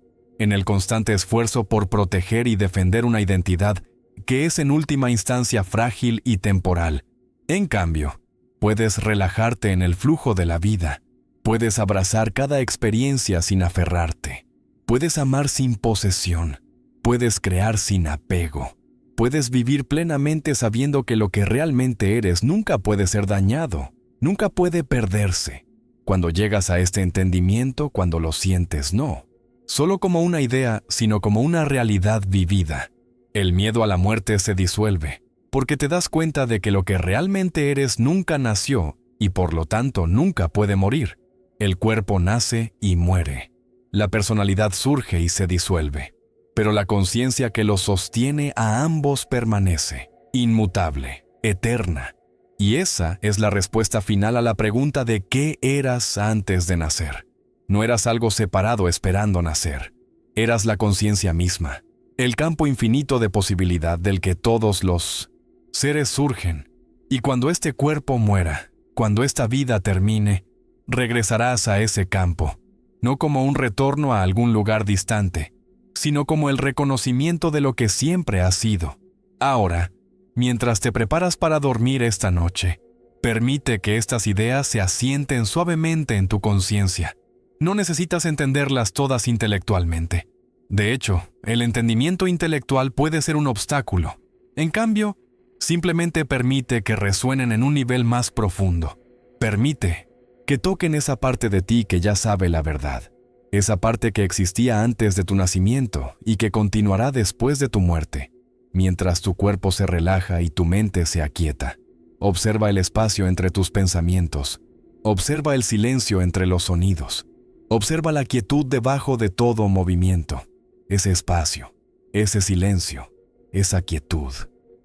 en el constante esfuerzo por proteger y defender una identidad que es en última instancia frágil y temporal. En cambio, puedes relajarte en el flujo de la vida, puedes abrazar cada experiencia sin aferrarte, puedes amar sin posesión, puedes crear sin apego, puedes vivir plenamente sabiendo que lo que realmente eres nunca puede ser dañado, nunca puede perderse. Cuando llegas a este entendimiento, cuando lo sientes, no solo como una idea, sino como una realidad vivida. El miedo a la muerte se disuelve, porque te das cuenta de que lo que realmente eres nunca nació y por lo tanto nunca puede morir. El cuerpo nace y muere. La personalidad surge y se disuelve, pero la conciencia que lo sostiene a ambos permanece, inmutable, eterna. Y esa es la respuesta final a la pregunta de qué eras antes de nacer. No eras algo separado esperando nacer. Eras la conciencia misma, el campo infinito de posibilidad del que todos los seres surgen. Y cuando este cuerpo muera, cuando esta vida termine, regresarás a ese campo, no como un retorno a algún lugar distante, sino como el reconocimiento de lo que siempre has sido. Ahora, mientras te preparas para dormir esta noche, permite que estas ideas se asienten suavemente en tu conciencia. No necesitas entenderlas todas intelectualmente. De hecho, el entendimiento intelectual puede ser un obstáculo. En cambio, simplemente permite que resuenen en un nivel más profundo. Permite que toquen esa parte de ti que ya sabe la verdad, esa parte que existía antes de tu nacimiento y que continuará después de tu muerte, mientras tu cuerpo se relaja y tu mente se aquieta. Observa el espacio entre tus pensamientos. Observa el silencio entre los sonidos. Observa la quietud debajo de todo movimiento. Ese espacio, ese silencio, esa quietud.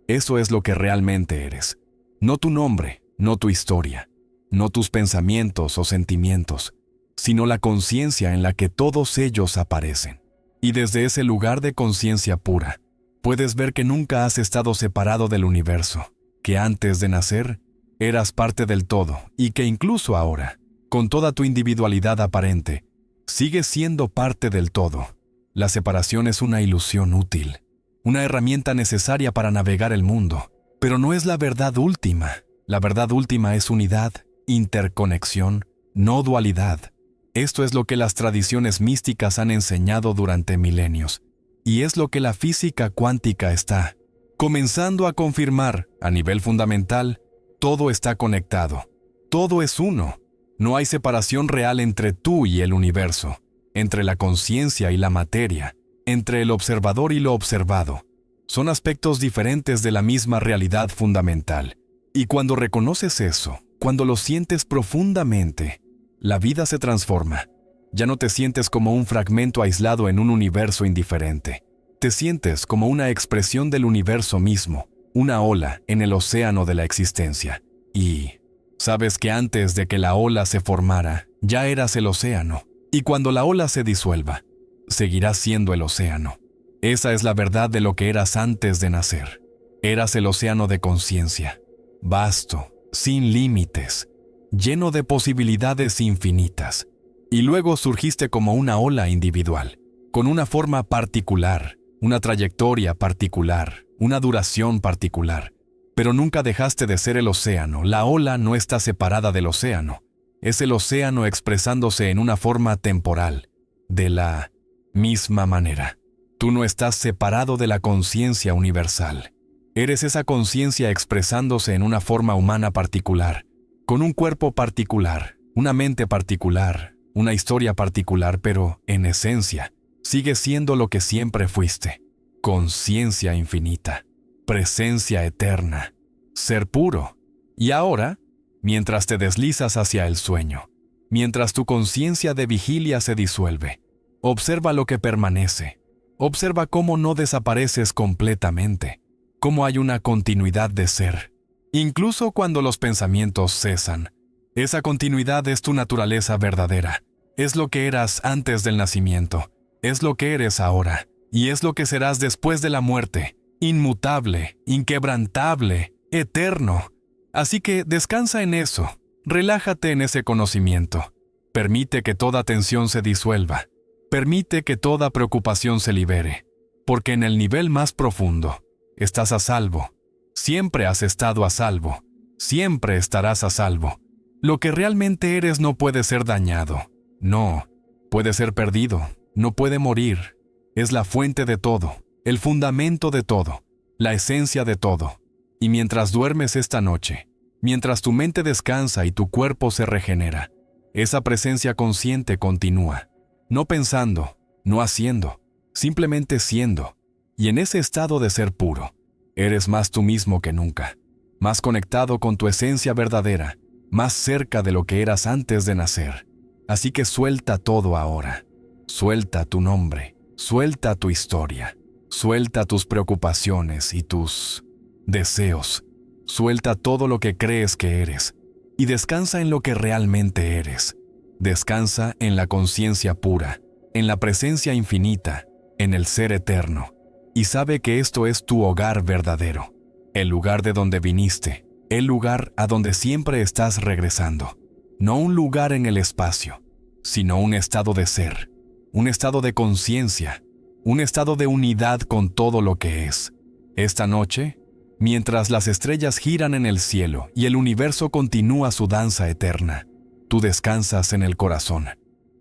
Eso es lo que realmente eres. No tu nombre, no tu historia, no tus pensamientos o sentimientos, sino la conciencia en la que todos ellos aparecen. Y desde ese lugar de conciencia pura, puedes ver que nunca has estado separado del universo, que antes de nacer eras parte del todo y que incluso ahora, con toda tu individualidad aparente, sigues siendo parte del todo. La separación es una ilusión útil, una herramienta necesaria para navegar el mundo, pero no es la verdad última. La verdad última es unidad, interconexión, no dualidad. Esto es lo que las tradiciones místicas han enseñado durante milenios, y es lo que la física cuántica está comenzando a confirmar a nivel fundamental. Todo está conectado, todo es uno. No hay separación real entre tú y el universo, entre la conciencia y la materia, entre el observador y lo observado. Son aspectos diferentes de la misma realidad fundamental. Y cuando reconoces eso, cuando lo sientes profundamente, la vida se transforma. Ya no te sientes como un fragmento aislado en un universo indiferente. Te sientes como una expresión del universo mismo, una ola en el océano de la existencia. Y sabes que antes de que la ola se formara, ya eras el océano. Y cuando la ola se disuelva, seguirás siendo el océano. Esa es la verdad de lo que eras antes de nacer. Eras el océano de conciencia, vasto, sin límites, lleno de posibilidades infinitas. Y luego surgiste como una ola individual, con una forma particular, una trayectoria particular, una duración particular. Pero nunca dejaste de ser el océano. La ola no está separada del océano. Es el océano expresándose en una forma temporal, de la misma manera. Tú no estás separado de la conciencia universal. Eres esa conciencia expresándose en una forma humana particular, con un cuerpo particular, una mente particular, una historia particular, pero, en esencia, sigues siendo lo que siempre fuiste. Conciencia infinita, presencia eterna, ser puro. Y ahora, mientras te deslizas hacia el sueño, mientras tu conciencia de vigilia se disuelve, observa lo que permanece. Observa cómo no desapareces completamente, cómo hay una continuidad de ser. Incluso cuando los pensamientos cesan, esa continuidad es tu naturaleza verdadera. Es lo que eras antes del nacimiento, es lo que eres ahora, y es lo que serás después de la muerte, inmutable, inquebrantable, eterno. Así que descansa en eso, relájate en ese conocimiento. Permite que toda tensión se disuelva. Permite que toda preocupación se libere, porque en el nivel más profundo estás a salvo. Siempre has estado a salvo. Siempre estarás a salvo. Lo que realmente eres no puede ser dañado. No, puede ser perdido. No puede morir. Es la fuente de todo, el fundamento de todo, la esencia de todo. Y mientras duermes esta noche, mientras tu mente descansa y tu cuerpo se regenera, esa presencia consciente continúa. No pensando, no haciendo, simplemente siendo. Y en ese estado de ser puro, eres más tú mismo que nunca, más conectado con tu esencia verdadera, más cerca de lo que eras antes de nacer. Así que suelta todo ahora. Suelta tu nombre, suelta tu historia, suelta tus preocupaciones y tus deseos. Suelta todo lo que crees que eres y descansa en lo que realmente eres. Descansa en la conciencia pura, en la presencia infinita, en el ser eterno. Y sabe que esto es tu hogar verdadero, el lugar de donde viniste, el lugar a donde siempre estás regresando. No un lugar en el espacio, sino un estado de ser, un estado de conciencia, un estado de unidad con todo lo que es. Esta noche, mientras las estrellas giran en el cielo y el universo continúa su danza eterna, tú descansas en el corazón.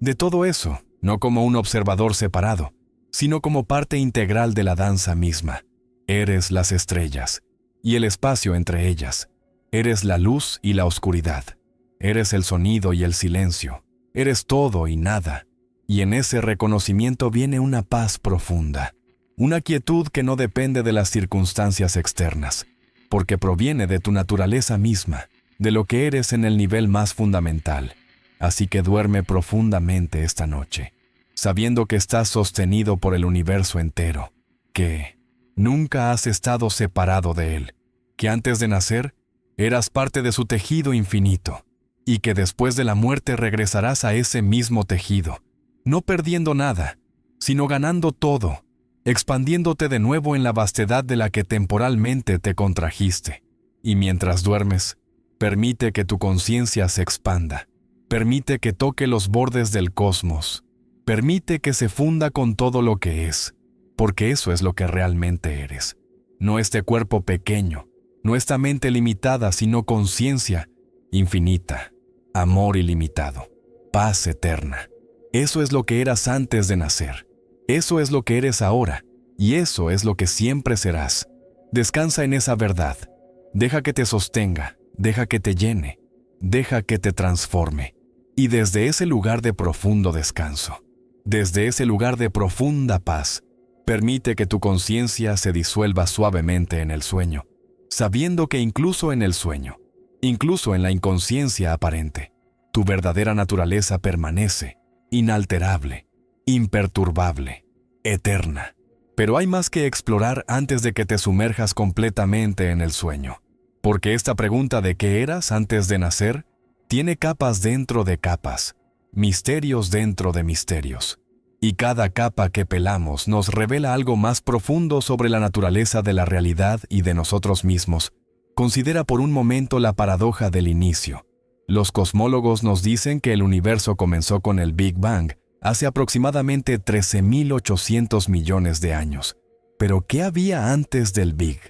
De todo eso, no como un observador separado, sino como parte integral de la danza misma. Eres las estrellas y el espacio entre ellas. Eres la luz y la oscuridad. Eres el sonido y el silencio. Eres todo y nada. Y en ese reconocimiento viene una paz profunda, una quietud que no depende de las circunstancias externas, porque proviene de tu naturaleza misma, de lo que eres en el nivel más fundamental. Así que duerme profundamente esta noche, sabiendo que estás sostenido por el universo entero, que nunca has estado separado de él, que antes de nacer eras parte de su tejido infinito, y que después de la muerte regresarás a ese mismo tejido, no perdiendo nada, sino ganando todo, expandiéndote de nuevo en la vastedad de la que temporalmente te contrajiste. Y mientras duermes, permite que tu conciencia se expanda, permite que toque los bordes del cosmos, permite que se funda con todo lo que es, porque eso es lo que realmente eres. No este cuerpo pequeño, no esta mente limitada, sino conciencia infinita, amor ilimitado, paz eterna. Eso es lo que eras antes de nacer. Eso es lo que eres ahora, y eso es lo que siempre serás. Descansa en esa verdad. Deja que te sostenga, deja que te llene, deja que te transforme. Y desde ese lugar de profundo descanso, desde ese lugar de profunda paz, permite que tu conciencia se disuelva suavemente en el sueño, sabiendo que incluso en el sueño, incluso en la inconsciencia aparente, tu verdadera naturaleza permanece, inalterable, imperturbable, eterna. Pero hay más que explorar antes de que te sumerjas completamente en el sueño, porque esta pregunta de qué eras antes de nacer tiene capas dentro de capas, misterios dentro de misterios. Y cada capa que pelamos nos revela algo más profundo sobre la naturaleza de la realidad y de nosotros mismos. Considera por un momento la paradoja del inicio. Los cosmólogos nos dicen que el universo comenzó con el Big Bang hace aproximadamente 13.800 millones de años. Pero ¿qué había antes del Big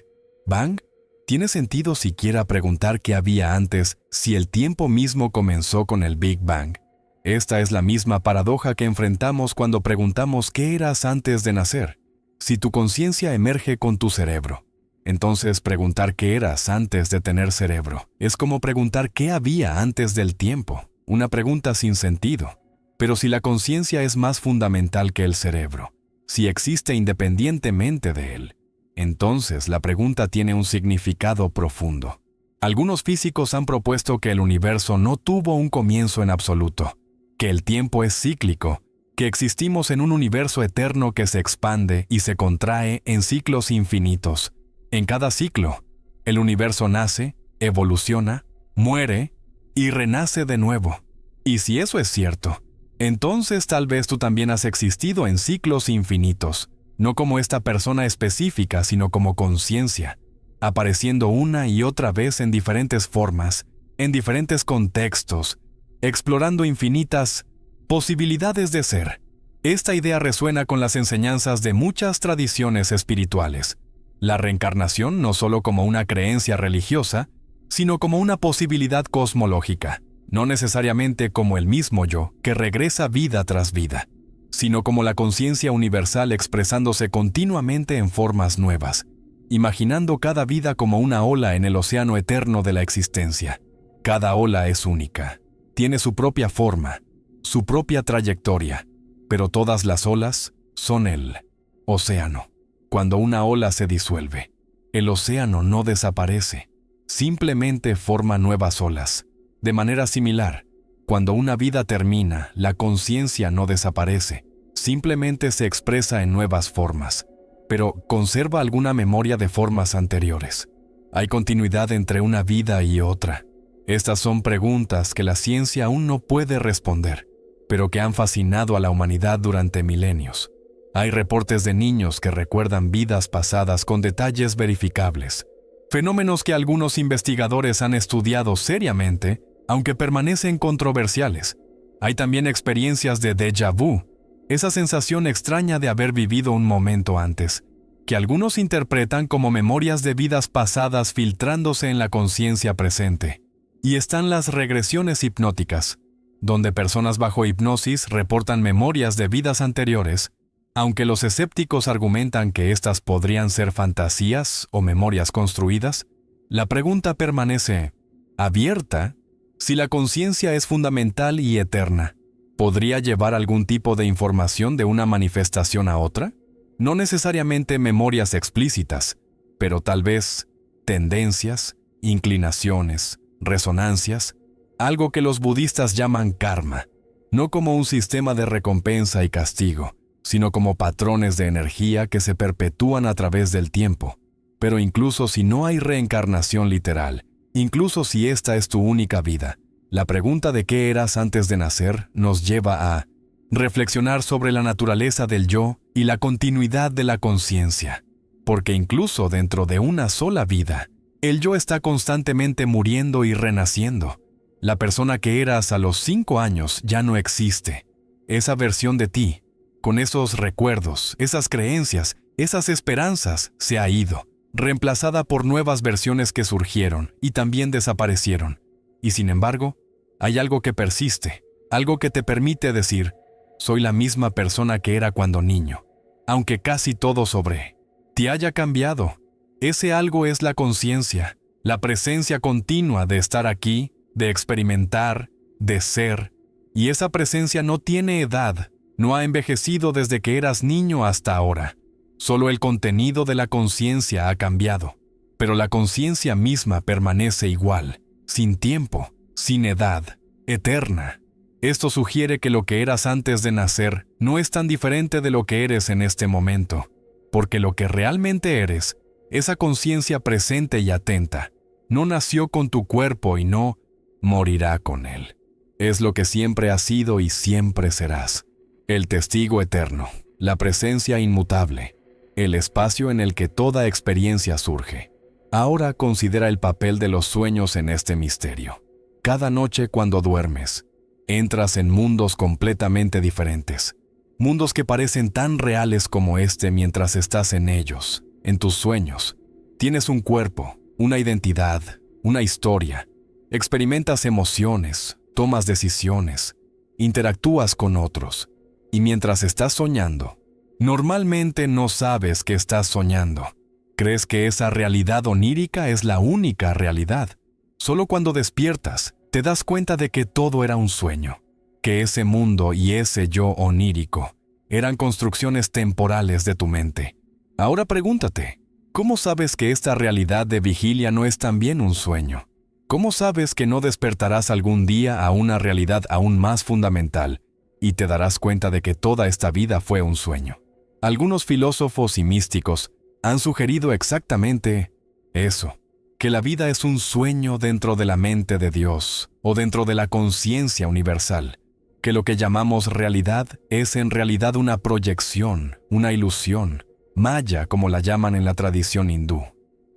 Bang? ¿Tiene sentido siquiera preguntar qué había antes si el tiempo mismo comenzó con el Big Bang? Esta es la misma paradoja que enfrentamos cuando preguntamos qué eras antes de nacer. Si tu conciencia emerge con tu cerebro, entonces preguntar qué eras antes de tener cerebro es como preguntar qué había antes del tiempo, una pregunta sin sentido. Pero si la conciencia es más fundamental que el cerebro, si existe independientemente de él, entonces la pregunta tiene un significado profundo. Algunos físicos han propuesto que el universo no tuvo un comienzo en absoluto, que el tiempo es cíclico, que existimos en un universo eterno que se expande y se contrae en ciclos infinitos. En cada ciclo, el universo nace, evoluciona, muere y renace de nuevo. Y si eso es cierto, entonces tal vez tú también has existido en ciclos infinitos, no como esta persona específica, sino como conciencia, apareciendo una y otra vez en diferentes formas, en diferentes contextos, explorando infinitas posibilidades de ser. Esta idea resuena con las enseñanzas de muchas tradiciones espirituales. La reencarnación no solo como una creencia religiosa, sino como una posibilidad cosmológica, no necesariamente como el mismo yo que regresa vida tras vida, sino como la conciencia universal expresándose continuamente en formas nuevas, imaginando cada vida como una ola en el océano eterno de la existencia. Cada ola es única, tiene su propia forma, su propia trayectoria, pero todas las olas son el océano. Cuando una ola se disuelve, el océano no desaparece, simplemente forma nuevas olas. De manera similar, cuando una vida termina, la conciencia no desaparece, simplemente se expresa en nuevas formas, pero conserva alguna memoria de formas anteriores. Hay continuidad entre una vida y otra. Estas son preguntas que la ciencia aún no puede responder, pero que han fascinado a la humanidad durante milenios. Hay reportes de niños que recuerdan vidas pasadas con detalles verificables, fenómenos que algunos investigadores han estudiado seriamente, aunque permanecen controversiales. Hay también experiencias de déjà vu, esa sensación extraña de haber vivido un momento antes, que algunos interpretan como memorias de vidas pasadas filtrándose en la conciencia presente. Y están las regresiones hipnóticas, donde personas bajo hipnosis reportan memorias de vidas anteriores, aunque los escépticos argumentan que estas podrían ser fantasías o memorias construidas. La pregunta permanece abierta. Si la conciencia es fundamental y eterna, ¿podría llevar algún tipo de información de una manifestación a otra? No necesariamente memorias explícitas, pero tal vez tendencias, inclinaciones, resonancias, algo que los budistas llaman karma, no como un sistema de recompensa y castigo, sino como patrones de energía que se perpetúan a través del tiempo. Pero incluso si no hay reencarnación literal, incluso si esta es tu única vida, la pregunta de qué eras antes de nacer nos lleva a reflexionar sobre la naturaleza del yo y la continuidad de la conciencia. Porque incluso dentro de una sola vida, el yo está constantemente muriendo y renaciendo. La persona que eras a los 5 años ya no existe. Esa versión de ti, con esos recuerdos, esas creencias, esas esperanzas, se ha ido, reemplazada por nuevas versiones que surgieron y también desaparecieron. Y sin embargo, hay algo que persiste, algo que te permite decir, soy la misma persona que era cuando niño, aunque casi todo sobre ti haya cambiado. Ese algo es la conciencia, la presencia continua de estar aquí, de experimentar, de ser, y esa presencia no tiene edad, no ha envejecido desde que eras niño hasta ahora. Solo el contenido de la conciencia ha cambiado, pero la conciencia misma permanece igual, sin tiempo, sin edad, eterna. Esto sugiere que lo que eras antes de nacer no es tan diferente de lo que eres en este momento, porque lo que realmente eres, esa conciencia presente y atenta, no nació con tu cuerpo y no morirá con él. Es lo que siempre has sido y siempre serás. El testigo eterno, la presencia inmutable, el espacio en el que toda experiencia surge. Ahora considera el papel de los sueños en este misterio. Cada noche cuando duermes, entras en mundos completamente diferentes. Mundos que parecen tan reales como este mientras estás en ellos, en tus sueños. Tienes un cuerpo, una identidad, una historia. Experimentas emociones, tomas decisiones, interactúas con otros. Y mientras estás soñando, normalmente no sabes que estás soñando. Crees que esa realidad onírica es la única realidad. Solo cuando despiertas, te das cuenta de que todo era un sueño, que ese mundo y ese yo onírico eran construcciones temporales de tu mente. Ahora pregúntate, ¿cómo sabes que esta realidad de vigilia no es también un sueño? ¿Cómo sabes que no despertarás algún día a una realidad aún más fundamental y te darás cuenta de que toda esta vida fue un sueño? Algunos filósofos y místicos han sugerido exactamente eso, que la vida es un sueño dentro de la mente de Dios o dentro de la conciencia universal, que lo que llamamos realidad es en realidad una proyección, una ilusión, maya como la llaman en la tradición hindú.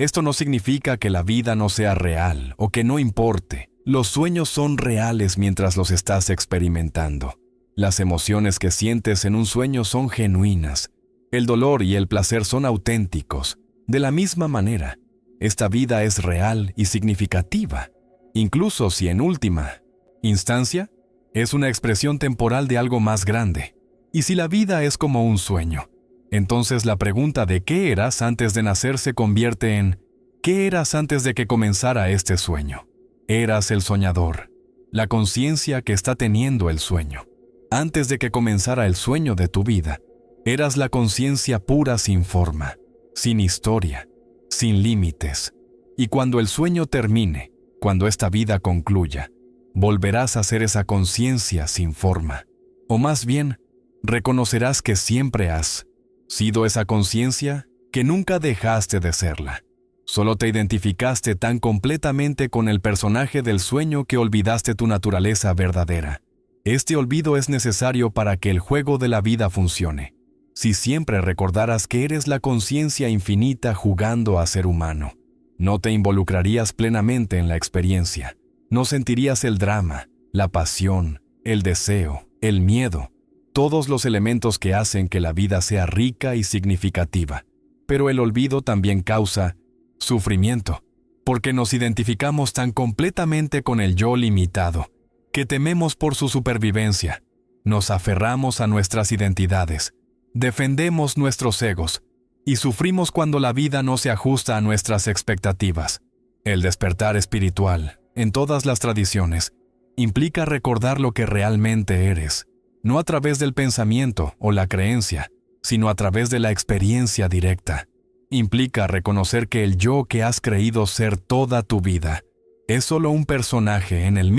Esto no significa que la vida no sea real o que no importe. Los sueños son reales mientras los estás experimentando. Las emociones que sientes en un sueño son genuinas. El dolor y el placer son auténticos. De la misma manera, esta vida es real y significativa, incluso si en última instancia es una expresión temporal de algo más grande. Y si la vida es como un sueño, entonces la pregunta de ¿qué eras antes de nacer se convierte en ¿qué eras antes de que comenzara este sueño? Eras el soñador, la conciencia que está teniendo el sueño. Antes de que comenzara el sueño de tu vida, eras la conciencia pura sin forma, sin historia, sin límites. Y cuando el sueño termine, cuando esta vida concluya, volverás a ser esa conciencia sin forma. O más bien, reconocerás que siempre has sido esa conciencia, que nunca dejaste de serla. Solo te identificaste tan completamente con el personaje del sueño que olvidaste tu naturaleza verdadera. Este olvido es necesario para que el juego de la vida funcione. Si siempre recordaras que eres la conciencia infinita jugando a ser humano, no te involucrarías plenamente en la experiencia. No sentirías el drama, la pasión, el deseo, el miedo, todos los elementos que hacen que la vida sea rica y significativa. Pero el olvido también causa sufrimiento, porque nos identificamos tan completamente con el yo limitado, que tememos por su supervivencia. Nos aferramos a nuestras identidades, defendemos nuestros egos, y sufrimos cuando la vida no se ajusta a nuestras expectativas. El despertar espiritual, en todas las tradiciones, implica recordar lo que realmente eres, no a través del pensamiento o la creencia, sino a través de la experiencia directa. Implica reconocer que el yo que has creído ser toda tu vida es solo un personaje en el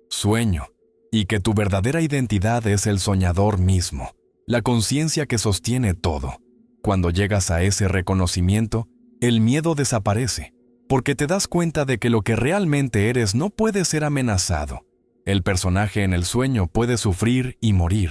sueño, y que tu verdadera identidad es el soñador mismo, la conciencia que sostiene todo. Cuando llegas a ese reconocimiento, el miedo desaparece, porque te das cuenta de que lo que realmente eres no puede ser amenazado. El personaje en el sueño puede sufrir y morir,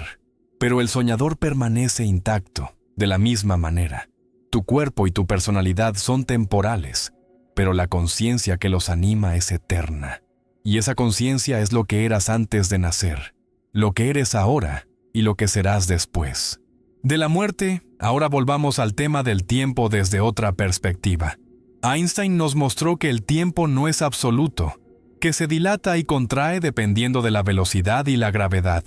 pero el soñador permanece intacto, de la misma manera. Tu cuerpo y tu personalidad son temporales, pero la conciencia que los anima es eterna. Y esa conciencia es lo que eras antes de nacer, lo que eres ahora y lo que serás después. De la muerte, ahora volvamos al tema del tiempo desde otra perspectiva. Einstein nos mostró que el tiempo no es absoluto, que se dilata y contrae dependiendo de la velocidad y la gravedad,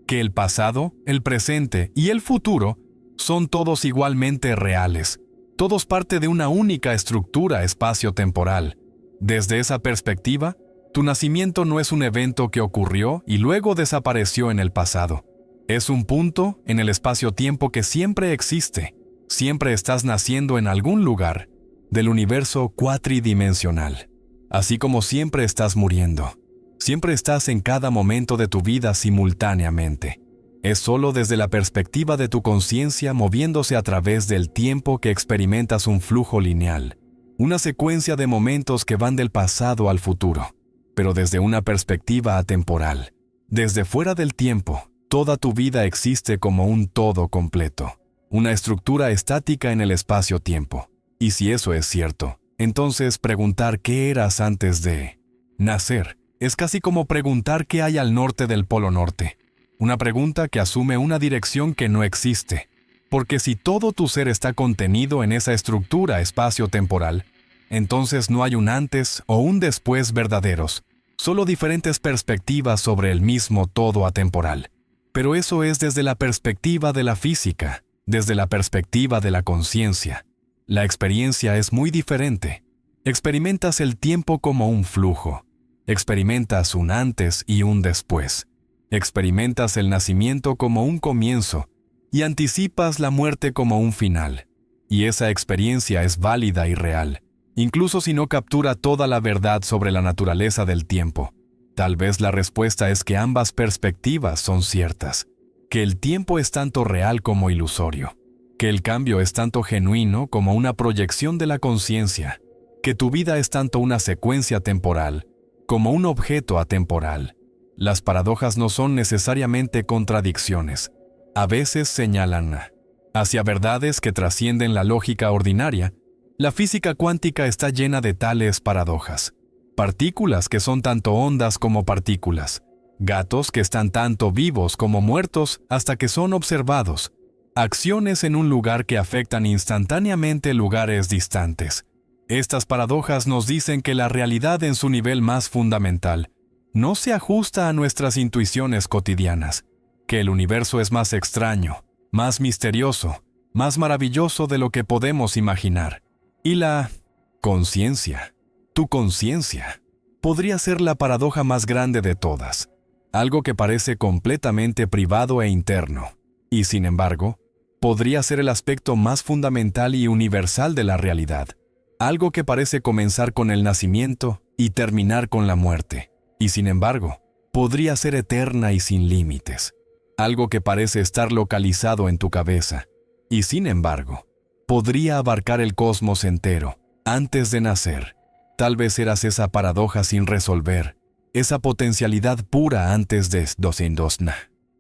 que el pasado, el presente y el futuro son todos igualmente reales, todos parte de una única estructura espacio-temporal. Desde esa perspectiva, tu nacimiento no es un evento que ocurrió y luego desapareció en el pasado. Es un punto en el espacio-tiempo que siempre existe. Siempre estás naciendo en algún lugar del universo cuatridimensional. Así como siempre estás muriendo. Siempre estás en cada momento de tu vida simultáneamente. Es solo desde la perspectiva de tu conciencia moviéndose a través del tiempo que experimentas un flujo lineal, una secuencia de momentos que van del pasado al futuro, pero desde una perspectiva atemporal. Desde fuera del tiempo, toda tu vida existe como un todo completo, una estructura estática en el espacio-tiempo. Y si eso es cierto, entonces preguntar qué eras antes de nacer es casi como preguntar qué hay al norte del Polo Norte. Una pregunta que asume una dirección que no existe, porque si todo tu ser está contenido en esa estructura espacio-temporal, entonces no hay un antes o un después verdaderos, solo diferentes perspectivas sobre el mismo todo atemporal. Pero eso es desde la perspectiva de la física, desde la perspectiva de la conciencia. La experiencia es muy diferente. Experimentas el tiempo como un flujo. Experimentas un antes y un después. Experimentas el nacimiento como un comienzo y anticipas la muerte como un final. Y esa experiencia es válida y real, incluso si no captura toda la verdad sobre la naturaleza del tiempo. Tal vez la respuesta es que ambas perspectivas son ciertas, que el tiempo es tanto real como ilusorio, que el cambio es tanto genuino como una proyección de la conciencia, que tu vida es tanto una secuencia temporal como un objeto atemporal. Las paradojas no son necesariamente contradicciones. A veces señalan hacia verdades que trascienden la lógica ordinaria. La física cuántica está llena de tales paradojas. Partículas que son tanto ondas como partículas. Gatos que están tanto vivos como muertos hasta que son observados. Acciones en un lugar que afectan instantáneamente lugares distantes. Estas paradojas nos dicen que la realidad en su nivel más fundamental no se ajusta a nuestras intuiciones cotidianas, que el universo es más extraño, más misterioso, más maravilloso de lo que podemos imaginar. Y la conciencia, tu conciencia, podría ser la paradoja más grande de todas, algo que parece completamente privado e interno, y sin embargo, podría ser el aspecto más fundamental y universal de la realidad, algo que parece comenzar con el nacimiento y terminar con la muerte, y sin embargo, podría ser eterna y sin límites, algo que parece estar localizado en tu cabeza, y sin embargo, podría abarcar el cosmos entero antes de nacer. Tal vez eras esa paradoja sin resolver, esa potencialidad pura antes de dosindosna.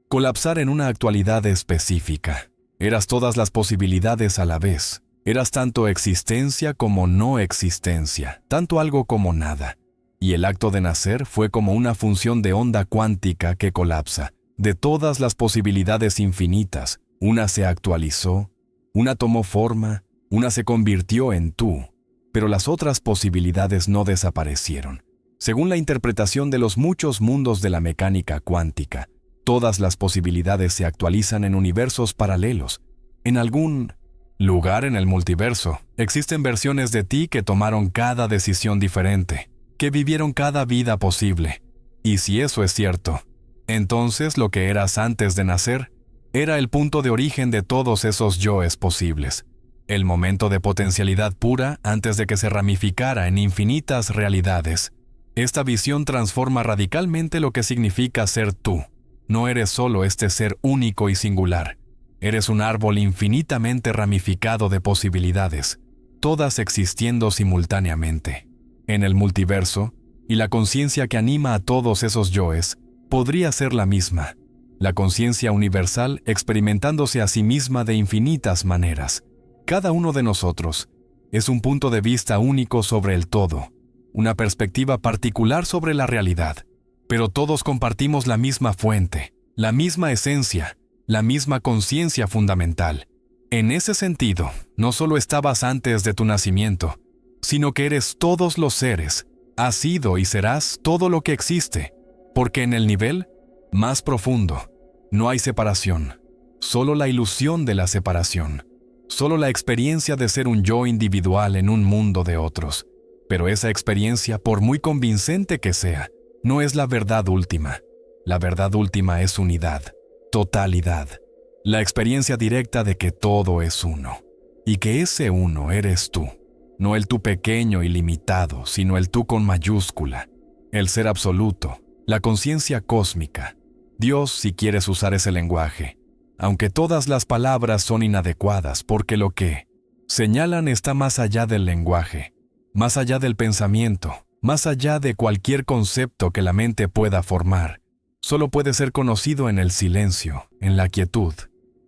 Colapsar en una actualidad específica. Eras todas las posibilidades a la vez. Eras tanto existencia como no existencia, tanto algo como nada. Y el acto de nacer fue como una función de onda cuántica que colapsa. De todas las posibilidades infinitas, una se actualizó, una tomó forma, una se convirtió en tú, pero las otras posibilidades no desaparecieron. Según la interpretación de los muchos mundos de la mecánica cuántica, todas las posibilidades se actualizan en universos paralelos. En algún lugar en el multiverso, existen versiones de ti que tomaron cada decisión diferente, que vivieron cada vida posible. Y si eso es cierto, entonces lo que eras antes de nacer era el punto de origen de todos esos yoes posibles, el momento de potencialidad pura antes de que se ramificara en infinitas realidades. Esta visión transforma radicalmente lo que significa ser tú. No eres solo este ser único y singular. Eres un árbol infinitamente ramificado de posibilidades, todas existiendo simultáneamente. En el multiverso, y la conciencia que anima a todos esos yoes, podría ser la misma, la conciencia universal experimentándose a sí misma de infinitas maneras. Cada uno de nosotros es un punto de vista único sobre el todo, una perspectiva particular sobre la realidad, pero todos compartimos la misma fuente, la misma esencia, la misma conciencia fundamental. En ese sentido, no solo estabas antes de tu nacimiento, sino que eres todos los seres, has sido y serás todo lo que existe, porque en el nivel más profundo no hay separación, solo la ilusión de la separación, solo la experiencia de ser un yo individual en un mundo de otros. Pero esa experiencia, por muy convincente que sea, no es la verdad última. La verdad última es unidad, totalidad, la experiencia directa de que todo es uno, y que ese uno eres tú, no el tú pequeño y limitado, sino el tú con mayúscula, el ser absoluto, la conciencia cósmica, Dios si quieres usar ese lenguaje, aunque todas las palabras son inadecuadas porque lo que señalan está más allá del lenguaje, más allá del pensamiento, más allá de cualquier concepto que la mente pueda formar. Solo puede ser conocido en el silencio, en la quietud,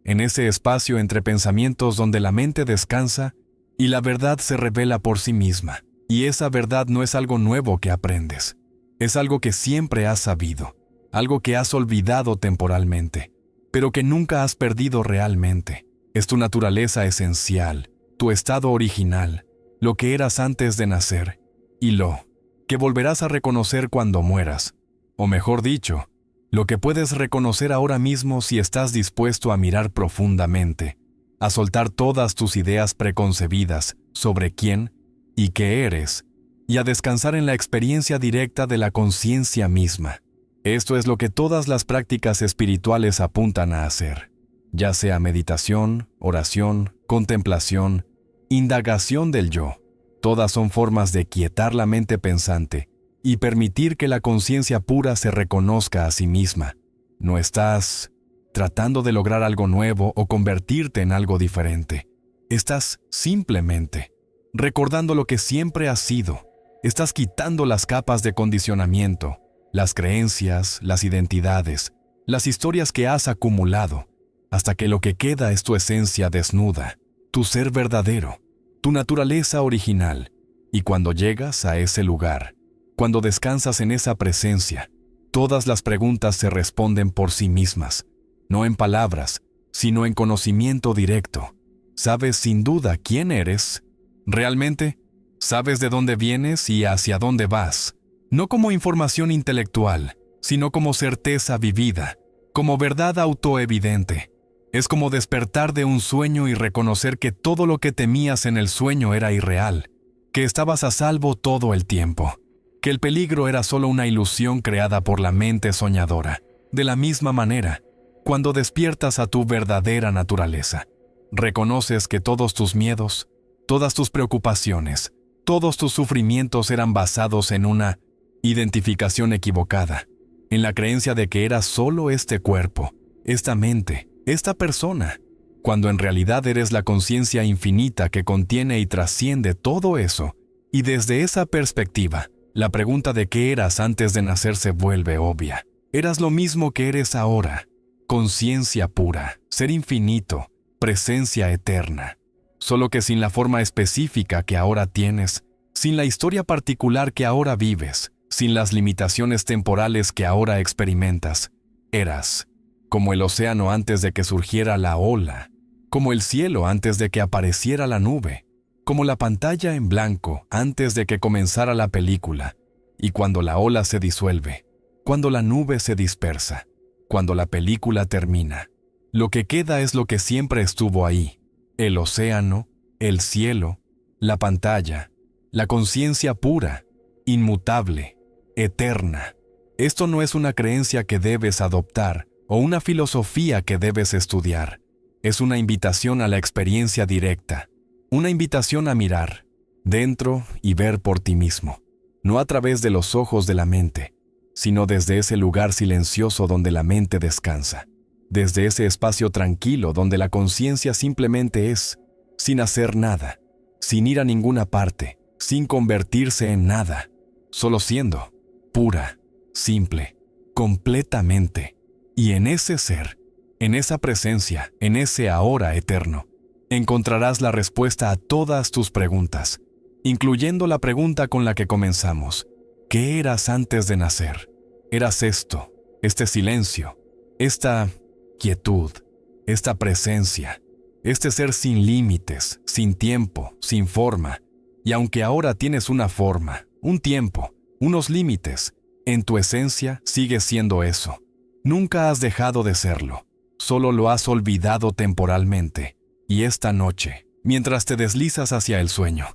en ese espacio entre pensamientos donde la mente descansa y la verdad se revela por sí misma. Y esa verdad no es algo nuevo que aprendes, es algo que siempre has sabido, algo que has olvidado temporalmente, pero que nunca has perdido realmente. Es tu naturaleza esencial, tu estado original, lo que eras antes de nacer, y lo que volverás a reconocer cuando mueras. O mejor dicho, lo que puedes reconocer ahora mismo si estás dispuesto a mirar profundamente, a soltar todas tus ideas preconcebidas sobre quién y qué eres, y a descansar en la experiencia directa de la conciencia misma. Esto es lo que todas las prácticas espirituales apuntan a hacer, ya sea meditación, oración, contemplación, indagación del yo. Todas son formas de quietar la mente pensante y permitir que la conciencia pura se reconozca a sí misma. No estás tratando de lograr algo nuevo o convertirte en algo diferente. Estás simplemente recordando lo que siempre has sido. Estás quitando las capas de condicionamiento, las creencias, las identidades, las historias que has acumulado, hasta que lo que queda es tu esencia desnuda, tu ser verdadero, tu naturaleza original. Y cuando llegas a ese lugar, cuando descansas en esa presencia, todas las preguntas se responden por sí mismas, no en palabras, sino en conocimiento directo. ¿Sabes sin duda quién eres? ¿Realmente? ¿Sabes de dónde vienes y hacia dónde vas? No como información intelectual, sino como certeza vivida, como verdad autoevidente. Es como despertar de un sueño y reconocer que todo lo que temías en el sueño era irreal, que estabas a salvo todo el tiempo, que el peligro era solo una ilusión creada por la mente soñadora. De la misma manera, cuando despiertas a tu verdadera naturaleza, reconoces que todos tus miedos, todas tus preocupaciones, todos tus sufrimientos eran basados en una identificación equivocada, en la creencia de que eras solo este cuerpo, esta mente, esta persona, cuando en realidad eres la conciencia infinita que contiene y trasciende todo eso. Y desde esa perspectiva, la pregunta de qué eras antes de nacer se vuelve obvia. Eras lo mismo que eres ahora, conciencia pura, ser infinito, presencia eterna, solo que sin la forma específica que ahora tienes, sin la historia particular que ahora vives, sin las limitaciones temporales que ahora experimentas. Eras como el océano antes de que surgiera la ola, como el cielo antes de que apareciera la nube, como la pantalla en blanco antes de que comenzara la película, y cuando la ola se disuelve, cuando la nube se dispersa, cuando la película termina, lo que queda es lo que siempre estuvo ahí: el océano, el cielo, la pantalla, la conciencia pura, inmutable, eterna. Esto no es una creencia que debes adoptar o una filosofía que debes estudiar. Es una invitación a la experiencia directa, una invitación a mirar dentro y ver por ti mismo, no a través de los ojos de la mente, sino desde ese lugar silencioso donde la mente descansa, desde ese espacio tranquilo donde la conciencia simplemente es, sin hacer nada, sin ir a ninguna parte, sin convertirse en nada, solo siendo pura, simple, completamente. Y en ese ser, en esa presencia, en ese ahora eterno, encontrarás la respuesta a todas tus preguntas, incluyendo la pregunta con la que comenzamos: ¿qué eras antes de nacer? Eras esto, este silencio, esta quietud, esta presencia, este ser sin límites, sin tiempo, sin forma. Y aunque ahora tienes una forma, un tiempo, unos límites, en tu esencia sigues siendo eso. Nunca has dejado de serlo, solo lo has olvidado temporalmente. Y esta noche, mientras te deslizas hacia el sueño,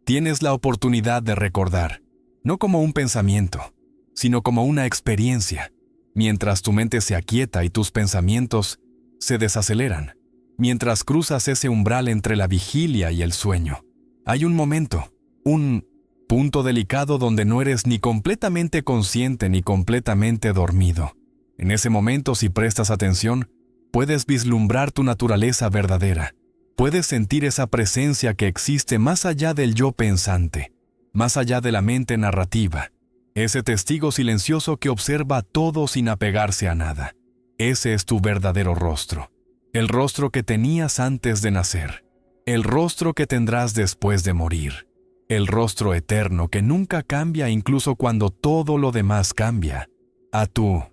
tienes la oportunidad de recordar, no como un pensamiento, sino como una experiencia, mientras tu mente se aquieta y tus pensamientos se desaceleran, mientras cruzas ese umbral entre la vigilia y el sueño. Hay un momento, un punto delicado donde no eres ni completamente consciente ni completamente dormido. En ese momento, si prestas atención, puedes vislumbrar tu naturaleza verdadera. Puedes sentir esa presencia que existe más allá del yo pensante, más allá de la mente narrativa. Ese testigo silencioso que observa todo sin apegarse a nada. Ese es tu verdadero rostro. El rostro que tenías antes de nacer. El rostro que tendrás después de morir. El rostro eterno que nunca cambia incluso cuando todo lo demás cambia. A tu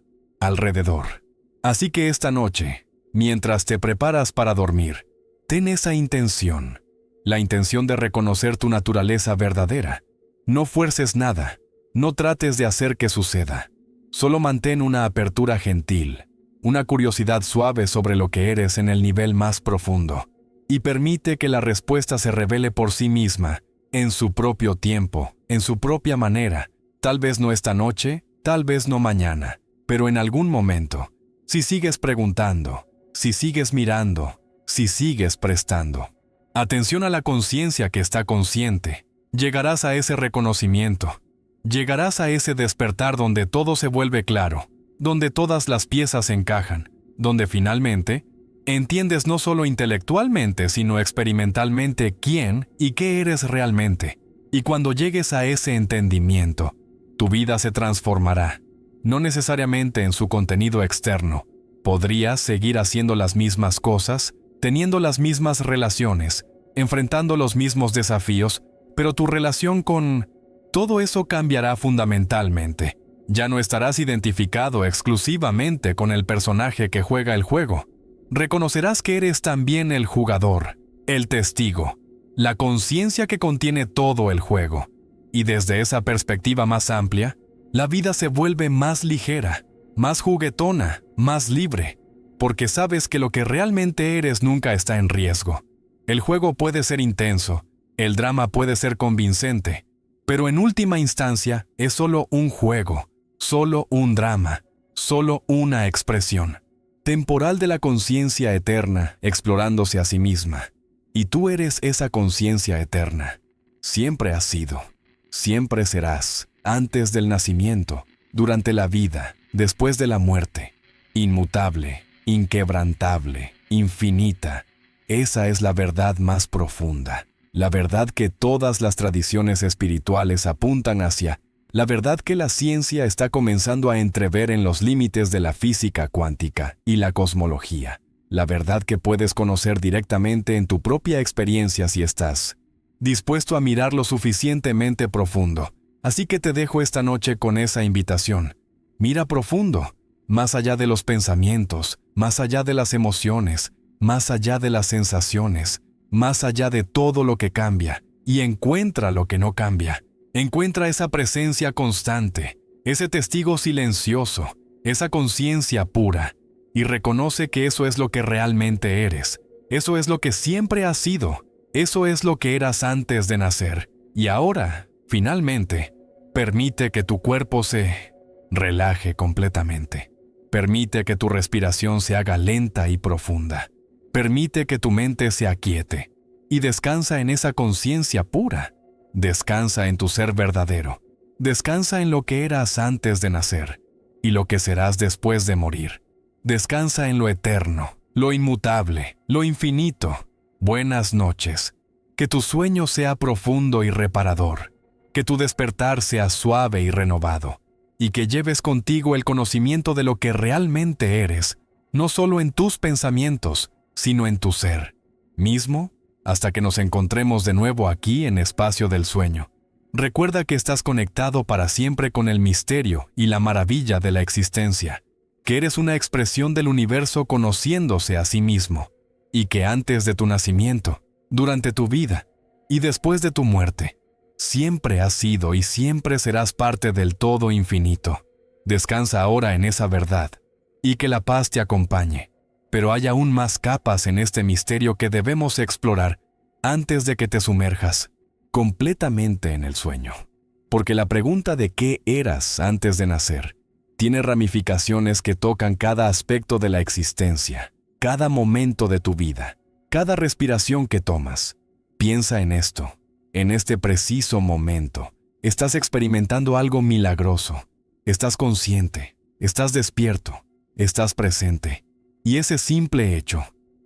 alrededor. Así que esta noche, mientras te preparas para dormir, ten esa intención, la intención de reconocer tu naturaleza verdadera. No fuerces nada, no trates de hacer que suceda. Solo mantén una apertura gentil, una curiosidad suave sobre lo que eres en el nivel más profundo, y permite que la respuesta se revele por sí misma, en su propio tiempo, en su propia manera, tal vez no esta noche, tal vez no mañana, pero en algún momento, si sigues preguntando, si sigues mirando, si sigues prestando atención a la conciencia que está consciente, llegarás a ese reconocimiento, llegarás a ese despertar donde todo se vuelve claro, donde todas las piezas encajan, donde finalmente entiendes no solo intelectualmente, sino experimentalmente quién y qué eres realmente. Y cuando llegues a ese entendimiento, tu vida se transformará, no necesariamente en su contenido externo. Podrías seguir haciendo las mismas cosas, teniendo las mismas relaciones, enfrentando los mismos desafíos, pero tu relación con todo eso cambiará fundamentalmente. Ya no estarás identificado exclusivamente con el personaje que juega el juego. Reconocerás que eres también el jugador, el testigo, la conciencia que contiene todo el juego. Y desde esa perspectiva más amplia, la vida se vuelve más ligera, más juguetona, más libre, porque sabes que lo que realmente eres nunca está en riesgo. El juego puede ser intenso, el drama puede ser convincente, pero en última instancia es solo un juego, solo un drama, solo una expresión temporal de la conciencia eterna explorándose a sí misma. Y tú eres esa conciencia eterna. Siempre has sido, siempre serás, antes del nacimiento, durante la vida, después de la muerte. Inmutable, inquebrantable, infinita. Esa es la verdad más profunda, la verdad que todas las tradiciones espirituales apuntan hacia, la verdad que la ciencia está comenzando a entrever en los límites de la física cuántica y la cosmología, la verdad que puedes conocer directamente en tu propia experiencia si estás dispuesto a mirar lo suficientemente profundo. Así que te dejo esta noche con esa invitación. Mira profundo, más allá de los pensamientos, más allá de las emociones, más allá de las sensaciones, más allá de todo lo que cambia, y encuentra lo que no cambia. Encuentra esa presencia constante, ese testigo silencioso, esa conciencia pura, y reconoce que eso es lo que realmente eres. Eso es lo que siempre has sido. Eso es lo que eras antes de nacer. Y ahora, finalmente, permite que tu cuerpo se relaje completamente. Permite que tu respiración se haga lenta y profunda. Permite que tu mente se aquiete. Y descansa en esa conciencia pura. Descansa en tu ser verdadero. Descansa en lo que eras antes de nacer y lo que serás después de morir. Descansa en lo eterno, lo inmutable, lo infinito. Buenas noches. Que tu sueño sea profundo y reparador. Que tu despertar sea suave y renovado. Y que lleves contigo el conocimiento de lo que realmente eres, no solo en tus pensamientos, sino en tu ser mismo, hasta que nos encontremos de nuevo aquí en Espacio del Sueño. Recuerda que estás conectado para siempre con el misterio y la maravilla de la existencia, que eres una expresión del universo conociéndose a sí mismo, y que antes de tu nacimiento, durante tu vida y después de tu muerte, siempre has sido y siempre serás parte del todo infinito. Descansa ahora en esa verdad, y que la paz te acompañe. Pero hay aún más capas en este misterio que debemos explorar antes de que te sumerjas completamente en el sueño. Porque la pregunta de qué eras antes de nacer tiene ramificaciones que tocan cada aspecto de la existencia, cada momento de tu vida, cada respiración que tomas. Piensa en esto. En este preciso momento, estás experimentando algo milagroso. Estás consciente, estás despierto, estás presente. Y ese simple hecho,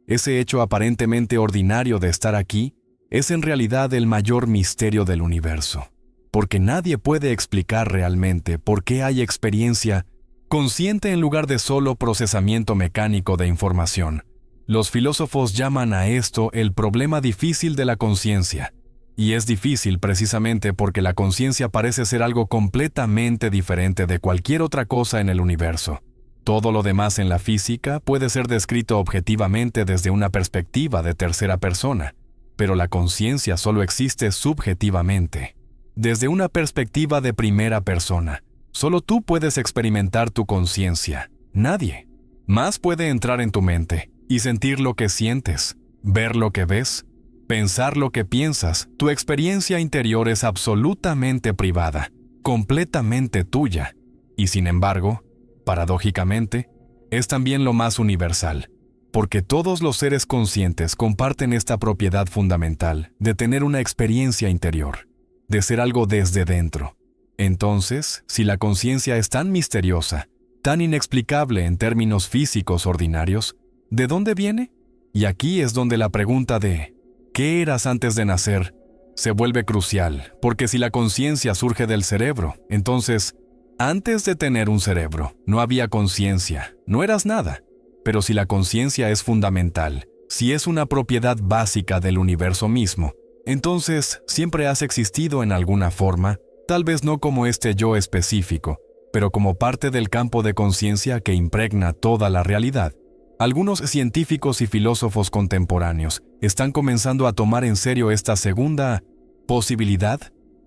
ese hecho aparentemente ordinario de estar aquí, es en realidad el mayor misterio del universo. Porque nadie puede explicar realmente por qué hay experiencia consciente en lugar de solo procesamiento mecánico de información. Los filósofos llaman a esto el problema difícil de la conciencia. Y es difícil precisamente porque la conciencia parece ser algo completamente diferente de cualquier otra cosa en el universo. Todo lo demás en la física puede ser descrito objetivamente desde una perspectiva de tercera persona, pero la conciencia solo existe subjetivamente. Desde una perspectiva de primera persona, solo tú puedes experimentar tu conciencia, nadie más puede entrar en tu mente y sentir lo que sientes, ver lo que ves, pensar lo que piensas. Tu experiencia interior es absolutamente privada, completamente tuya, y sin embargo, paradójicamente, es también lo más universal, porque todos los seres conscientes comparten esta propiedad fundamental de tener una experiencia interior, de ser algo desde dentro. Entonces, si la conciencia es tan misteriosa, tan inexplicable en términos físicos ordinarios, ¿de dónde viene? Y aquí es donde la pregunta de ¿qué eras antes de nacer? Se vuelve crucial, porque si la conciencia surge del cerebro, entonces, antes de tener un cerebro, no había conciencia, no eras nada. Pero si la conciencia es fundamental, si es una propiedad básica del universo mismo, entonces siempre has existido en alguna forma, tal vez no como este yo específico, pero como parte del campo de conciencia que impregna toda la realidad. Algunos científicos y filósofos contemporáneos están comenzando a tomar en serio esta segunda posibilidad.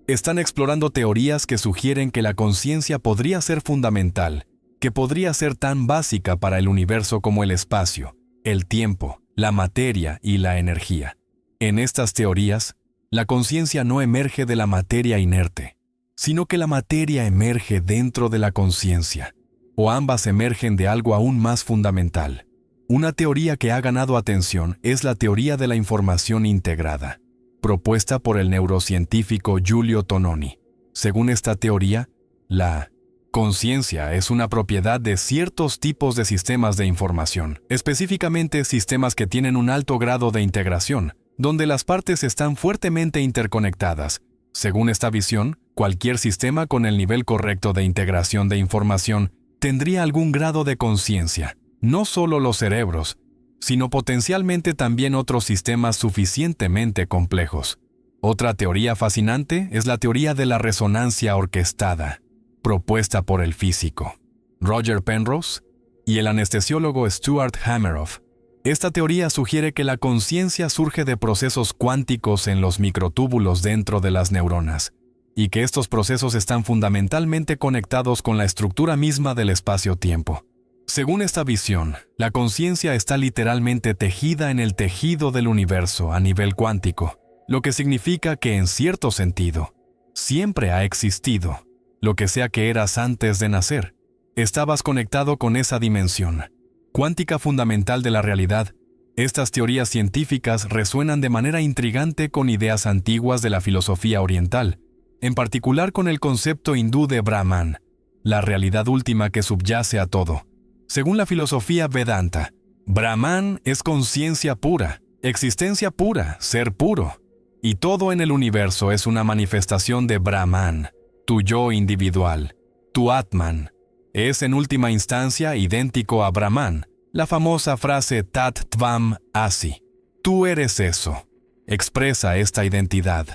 Están explorando teorías que sugieren que la conciencia podría ser fundamental, que podría ser tan básica para el universo como el espacio, el tiempo, la materia y la energía. En estas teorías, la conciencia no emerge de la materia inerte, sino que la materia emerge dentro de la conciencia, o ambas emergen de algo aún más fundamental. Una teoría que ha ganado atención es la teoría de la información integrada, propuesta por el neurocientífico Giulio Tononi. Según esta teoría, la conciencia es una propiedad de ciertos tipos de sistemas de información, específicamente sistemas que tienen un alto grado de integración, donde las partes están fuertemente interconectadas. Según esta visión, cualquier sistema con el nivel correcto de integración de información tendría algún grado de conciencia, no solo los cerebros, sino potencialmente también otros sistemas suficientemente complejos. Otra teoría fascinante es la teoría de la resonancia orquestada, propuesta por el físico Roger Penrose y el anestesiólogo Stuart Hameroff. Esta teoría sugiere que la conciencia surge de procesos cuánticos en los microtúbulos dentro de las neuronas, y que estos procesos están fundamentalmente conectados con la estructura misma del espacio-tiempo. Según esta visión, la conciencia está literalmente tejida en el tejido del universo a nivel cuántico, lo que significa que en cierto sentido, siempre ha existido, lo que sea que eras antes de nacer. Estabas conectado con esa dimensión cuántica fundamental de la realidad. Estas teorías científicas resuenan de manera intrigante con ideas antiguas de la filosofía oriental, en particular con el concepto hindú de Brahman, la realidad última que subyace a todo. Según la filosofía Vedanta, Brahman es conciencia pura, existencia pura, ser puro, y todo en el universo es una manifestación de Brahman, tu yo individual, tu Atman. Es en última instancia idéntico a Brahman, la famosa frase Tat Tvam Asi. Tú eres eso. Expresa esta identidad,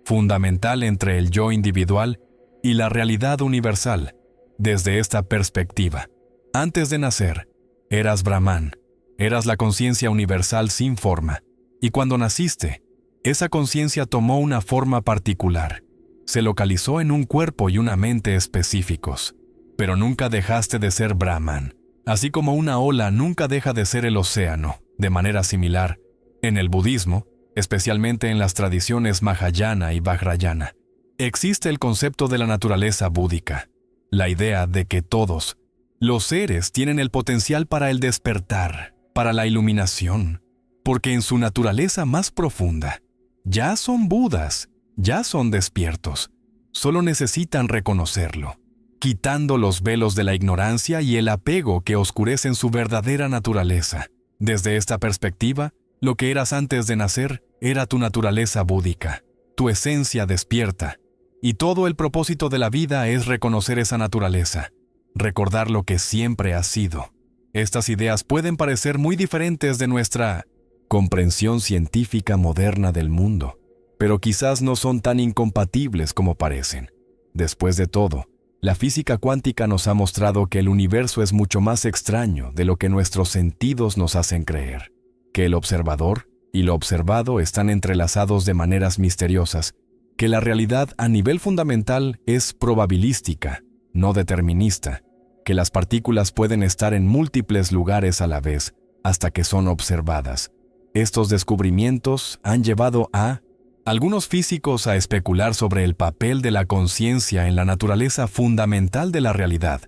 fundamental entre el yo individual y la realidad universal. Desde esta perspectiva, antes de nacer, eras Brahman, eras la conciencia universal sin forma, y cuando naciste, esa conciencia tomó una forma particular. Se localizó en un cuerpo y una mente específicos. Pero nunca dejaste de ser Brahman, así como una ola nunca deja de ser el océano. De manera similar, en el budismo, especialmente en las tradiciones Mahayana y Vajrayana, existe el concepto de la naturaleza búdica, la idea de que todos los seres tienen el potencial para el despertar, para la iluminación, porque en su naturaleza más profunda, ya son Budas, ya son despiertos, solo necesitan reconocerlo, quitando los velos de la ignorancia y el apego que oscurecen su verdadera naturaleza. Desde esta perspectiva, lo que eras antes de nacer era tu naturaleza búdica, tu esencia despierta, y todo el propósito de la vida es reconocer esa naturaleza, recordar lo que siempre has sido. Estas ideas pueden parecer muy diferentes de nuestra comprensión científica moderna del mundo, pero quizás no son tan incompatibles como parecen. Después de todo, La física cuántica nos ha mostrado que el universo es mucho más extraño de lo que nuestros sentidos nos hacen creer, que el observador y lo observado están entrelazados de maneras misteriosas, que la realidad a nivel fundamental es probabilística, no determinista, que las partículas pueden estar en múltiples lugares a la vez hasta que son observadas. Estos descubrimientos han llevado a algunos físicos a especular sobre el papel de la conciencia en la naturaleza fundamental de la realidad.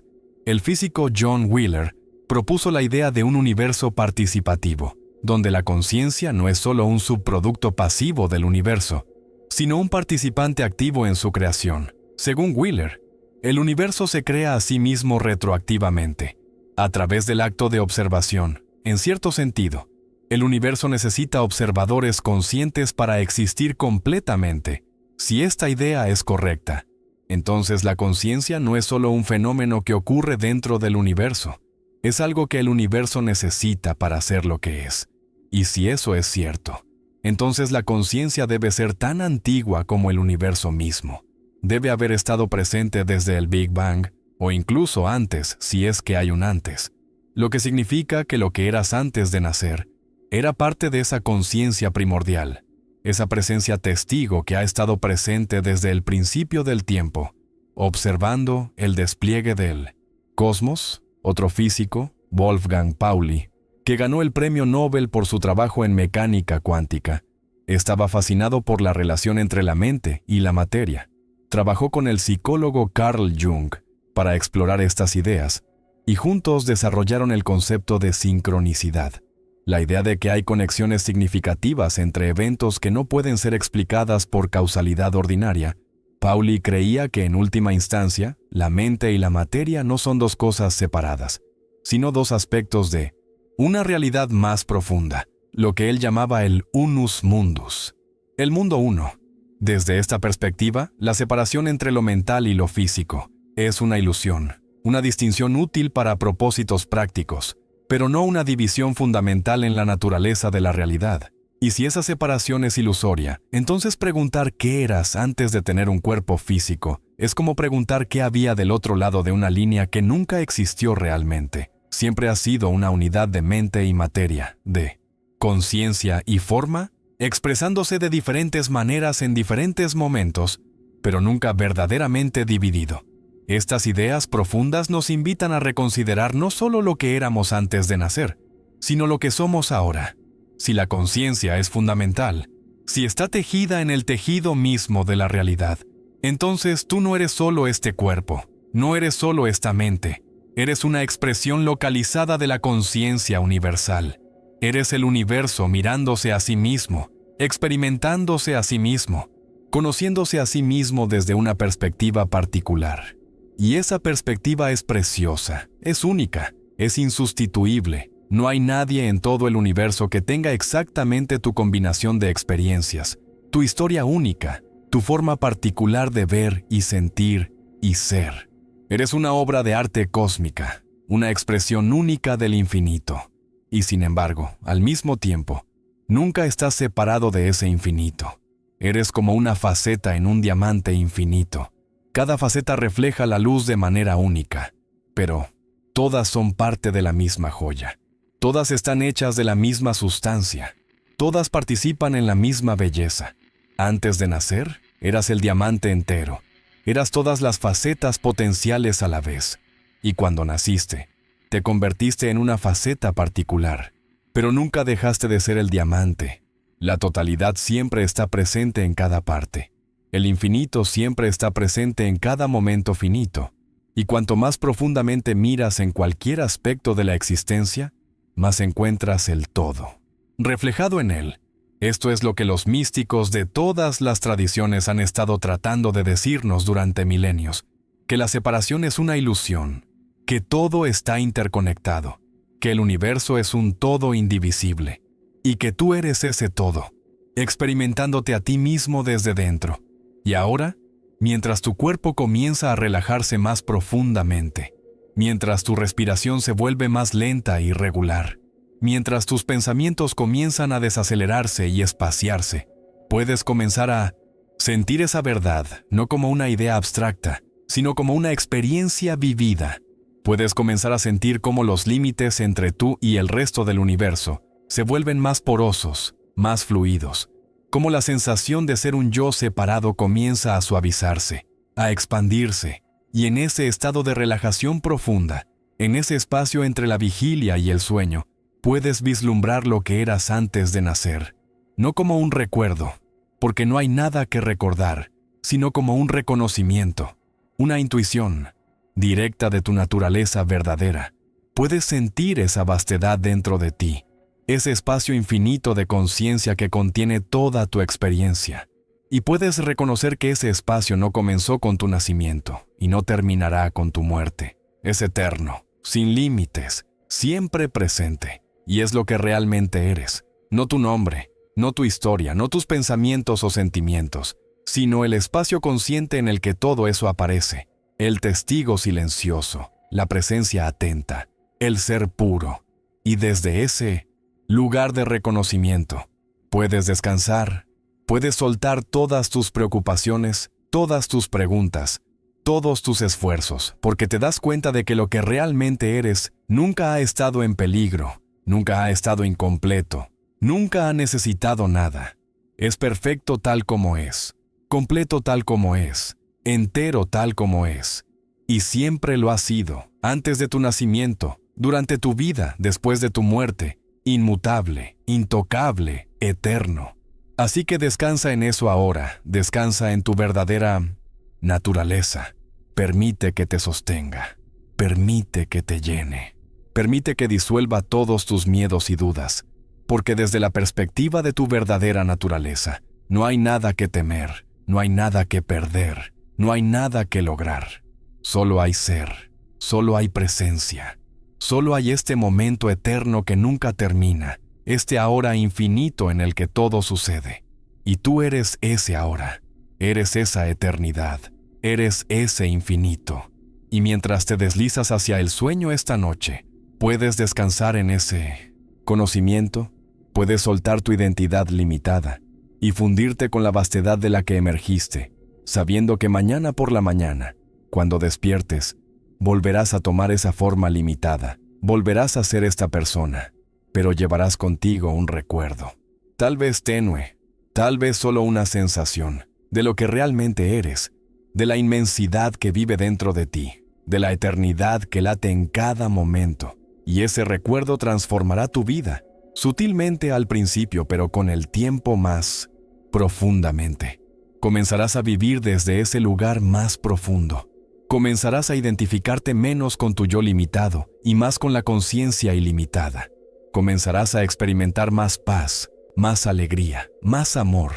El físico John Wheeler propuso la idea de un universo participativo, donde la conciencia no es solo un subproducto pasivo del universo, sino un participante activo en su creación. Según Wheeler, el universo se crea a sí mismo retroactivamente, a través del acto de observación. En cierto sentido, el universo necesita observadores conscientes para existir completamente. Si esta idea es correcta, entonces la conciencia no es solo un fenómeno que ocurre dentro del universo, es algo que el universo necesita para ser lo que es. Y si eso es cierto, entonces la conciencia debe ser tan antigua como el universo mismo. Debe haber estado presente desde el Big Bang, o incluso antes, si es que hay un antes. Lo que significa que lo que eras antes de nacer era parte de esa conciencia primordial, esa presencia testigo que ha estado presente desde el principio del tiempo, observando el despliegue del cosmos. Otro físico, Wolfgang Pauli, que ganó el premio Nobel por su trabajo en mecánica cuántica, estaba fascinado por la relación entre la mente y la materia. Trabajó con el psicólogo Carl Jung para explorar estas ideas, y juntos desarrollaron el concepto de sincronicidad, la idea de que hay conexiones significativas entre eventos que no pueden ser explicadas por causalidad ordinaria. Pauli creía que en última instancia, la mente y la materia no son dos cosas separadas, sino dos aspectos de una realidad más profunda, lo que él llamaba el unus mundus, el mundo uno. Desde esta perspectiva, la separación entre lo mental y lo físico es una ilusión, una distinción útil para propósitos prácticos, pero no una división fundamental en la naturaleza de la realidad. Y si esa separación es ilusoria, entonces preguntar qué eras antes de tener un cuerpo físico es como preguntar qué había del otro lado de una línea que nunca existió realmente. Siempre ha sido una unidad de mente y materia, de conciencia y forma, expresándose de diferentes maneras en diferentes momentos, pero nunca verdaderamente dividido. Estas ideas profundas nos invitan a reconsiderar no solo lo que éramos antes de nacer, sino lo que somos ahora. Si la conciencia es fundamental, si está tejida en el tejido mismo de la realidad, entonces tú no eres solo este cuerpo, no eres solo esta mente, eres una expresión localizada de la conciencia universal. Eres el universo mirándose a sí mismo, experimentándose a sí mismo, conociéndose a sí mismo desde una perspectiva particular. Y esa perspectiva es preciosa, es única, es insustituible. No hay nadie en todo el universo que tenga exactamente tu combinación de experiencias, tu historia única, tu forma particular de ver y sentir y ser. Eres una obra de arte cósmica, una expresión única del infinito. Y sin embargo, al mismo tiempo, nunca estás separado de ese infinito. Eres como una faceta en un diamante infinito. Cada faceta refleja la luz de manera única, pero todas son parte de la misma joya. Todas están hechas de la misma sustancia. Todas participan en la misma belleza. Antes de nacer, eras el diamante entero. Eras todas las facetas potenciales a la vez. Y cuando naciste, te convertiste en una faceta particular. Pero nunca dejaste de ser el diamante. La totalidad siempre está presente en cada parte. El infinito siempre está presente en cada momento finito. Y cuanto más profundamente miras en cualquier aspecto de la existencia, más encuentras el todo, reflejado en él. Esto es lo que los místicos de todas las tradiciones han estado tratando de decirnos durante milenios, que la separación es una ilusión, que todo está interconectado, que el universo es un todo indivisible, y que tú eres ese todo, experimentándote a ti mismo desde dentro. Y ahora, mientras tu cuerpo comienza a relajarse más profundamente, mientras tu respiración se vuelve más lenta y regular, mientras tus pensamientos comienzan a desacelerarse y espaciarse, puedes comenzar a sentir esa verdad no como una idea abstracta, sino como una experiencia vivida. Puedes comenzar a sentir cómo los límites entre tú y el resto del universo se vuelven más porosos, más fluidos, cómo la sensación de ser un yo separado comienza a suavizarse, a expandirse, y en ese estado de relajación profunda, en ese espacio entre la vigilia y el sueño, puedes vislumbrar lo que eras antes de nacer, no como un recuerdo, porque no hay nada que recordar, sino como un reconocimiento, una intuición directa de tu naturaleza verdadera. Puedes sentir esa vastedad dentro de ti, ese espacio infinito de conciencia que contiene toda tu experiencia. Y puedes reconocer que ese espacio no comenzó con tu nacimiento y no terminará con tu muerte. Es eterno, sin límites, siempre presente. Y es lo que realmente eres, no tu nombre, no tu historia, no tus pensamientos o sentimientos, sino el espacio consciente en el que todo eso aparece, el testigo silencioso, la presencia atenta, el ser puro. Y desde ese lugar de reconocimiento, puedes descansar, puedes soltar todas tus preocupaciones, todas tus preguntas, todos tus esfuerzos, porque te das cuenta de que lo que realmente eres nunca ha estado en peligro, nunca ha estado incompleto, nunca ha necesitado nada. Es perfecto tal como es, completo tal como es, entero tal como es. Y siempre lo ha sido, antes de tu nacimiento, durante tu vida, después de tu muerte, inmutable, intocable, eterno. Así que descansa en eso ahora, descansa en tu verdadera naturaleza. Permite que te sostenga, permite que te llene, permite que disuelva todos tus miedos y dudas, porque desde la perspectiva de tu verdadera naturaleza, no hay nada que temer, no hay nada que perder, no hay nada que lograr. Solo hay ser, solo hay presencia, solo hay este momento eterno que nunca termina, este ahora infinito en el que todo sucede. Y tú eres ese ahora, eres esa eternidad, eres ese infinito. Y mientras te deslizas hacia el sueño esta noche, puedes descansar en ese conocimiento, puedes soltar tu identidad limitada y fundirte con la vastedad de la que emergiste, sabiendo que mañana por la mañana, cuando despiertes, volverás a tomar esa forma limitada, volverás a ser esta persona, pero llevarás contigo un recuerdo, tal vez tenue, tal vez solo una sensación, de lo que realmente eres, de la inmensidad que vive dentro de ti, de la eternidad que late en cada momento, y ese recuerdo transformará tu vida, sutilmente al principio, pero con el tiempo más profundamente. Comenzarás a vivir desde ese lugar más profundo. Comenzarás a identificarte menos con tu yo limitado y más con la conciencia ilimitada. Comenzarás a experimentar más paz, más alegría, más amor,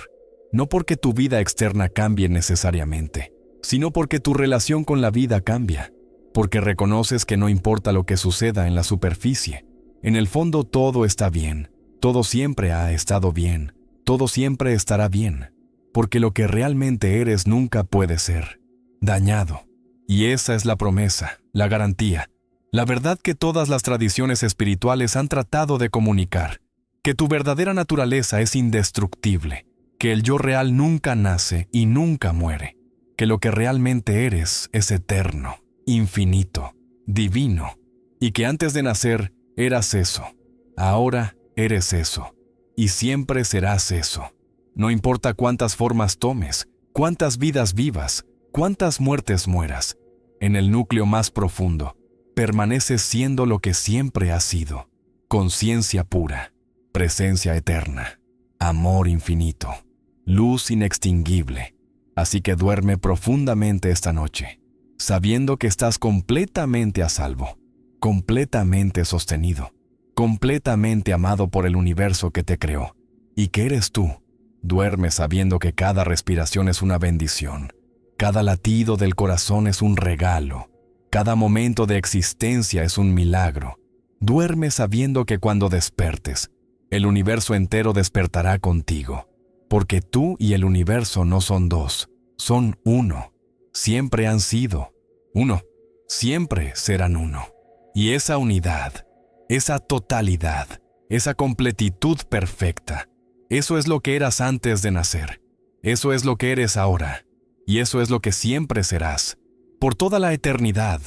no porque tu vida externa cambie necesariamente, sino porque tu relación con la vida cambia, porque reconoces que no importa lo que suceda en la superficie, en el fondo todo está bien, todo siempre ha estado bien, todo siempre estará bien, porque lo que realmente eres nunca puede ser dañado. Y esa es la promesa, la garantía, la verdad que todas las tradiciones espirituales han tratado de comunicar, que tu verdadera naturaleza es indestructible, que el yo real nunca nace y nunca muere, que lo que realmente eres es eterno, infinito, divino, y que antes de nacer eras eso, ahora eres eso, y siempre serás eso. No importa cuántas formas tomes, cuántas vidas vivas, cuántas muertes mueras, en el núcleo más profundo, permaneces siendo lo que siempre has sido, conciencia pura, presencia eterna, amor infinito, luz inextinguible. Así que duerme profundamente esta noche, sabiendo que estás completamente a salvo, completamente sostenido, completamente amado por el universo que te creó, y que eres tú. Duerme sabiendo que cada respiración es una bendición, cada latido del corazón es un regalo, cada momento de existencia es un milagro. Duerme sabiendo que cuando despertes, el universo entero despertará contigo, porque tú y el universo no son dos, son uno. Siempre han sido uno, siempre serán uno. Y esa unidad, esa totalidad, esa completitud perfecta, eso es lo que eras antes de nacer, eso es lo que eres ahora, y eso es lo que siempre serás. por toda la eternidad,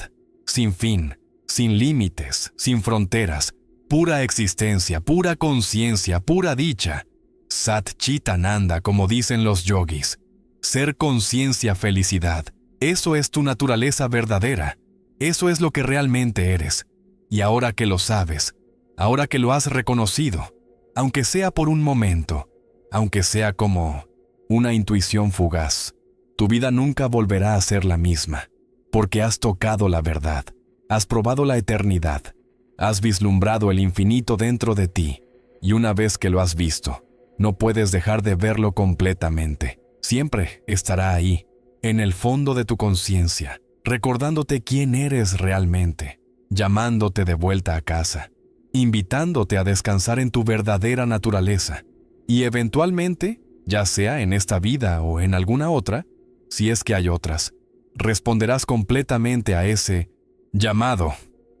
sin fin, sin límites, sin fronteras, pura existencia, pura conciencia, pura dicha. Sat Chit Ananda, como dicen los yogis. Ser conciencia, felicidad. Eso es tu naturaleza verdadera. Eso es lo que realmente eres. Y ahora que lo sabes, ahora que lo has reconocido, aunque sea por un momento, aunque sea como una intuición fugaz, tu vida nunca volverá a ser la misma, porque has tocado la verdad, has probado la eternidad, has vislumbrado el infinito dentro de ti, y una vez que lo has visto, no puedes dejar de verlo completamente. Siempre estará ahí, en el fondo de tu conciencia, recordándote quién eres realmente, llamándote de vuelta a casa, invitándote a descansar en tu verdadera naturaleza, y eventualmente, ya sea en esta vida o en alguna otra, si es que hay otras, responderás completamente a ese llamado.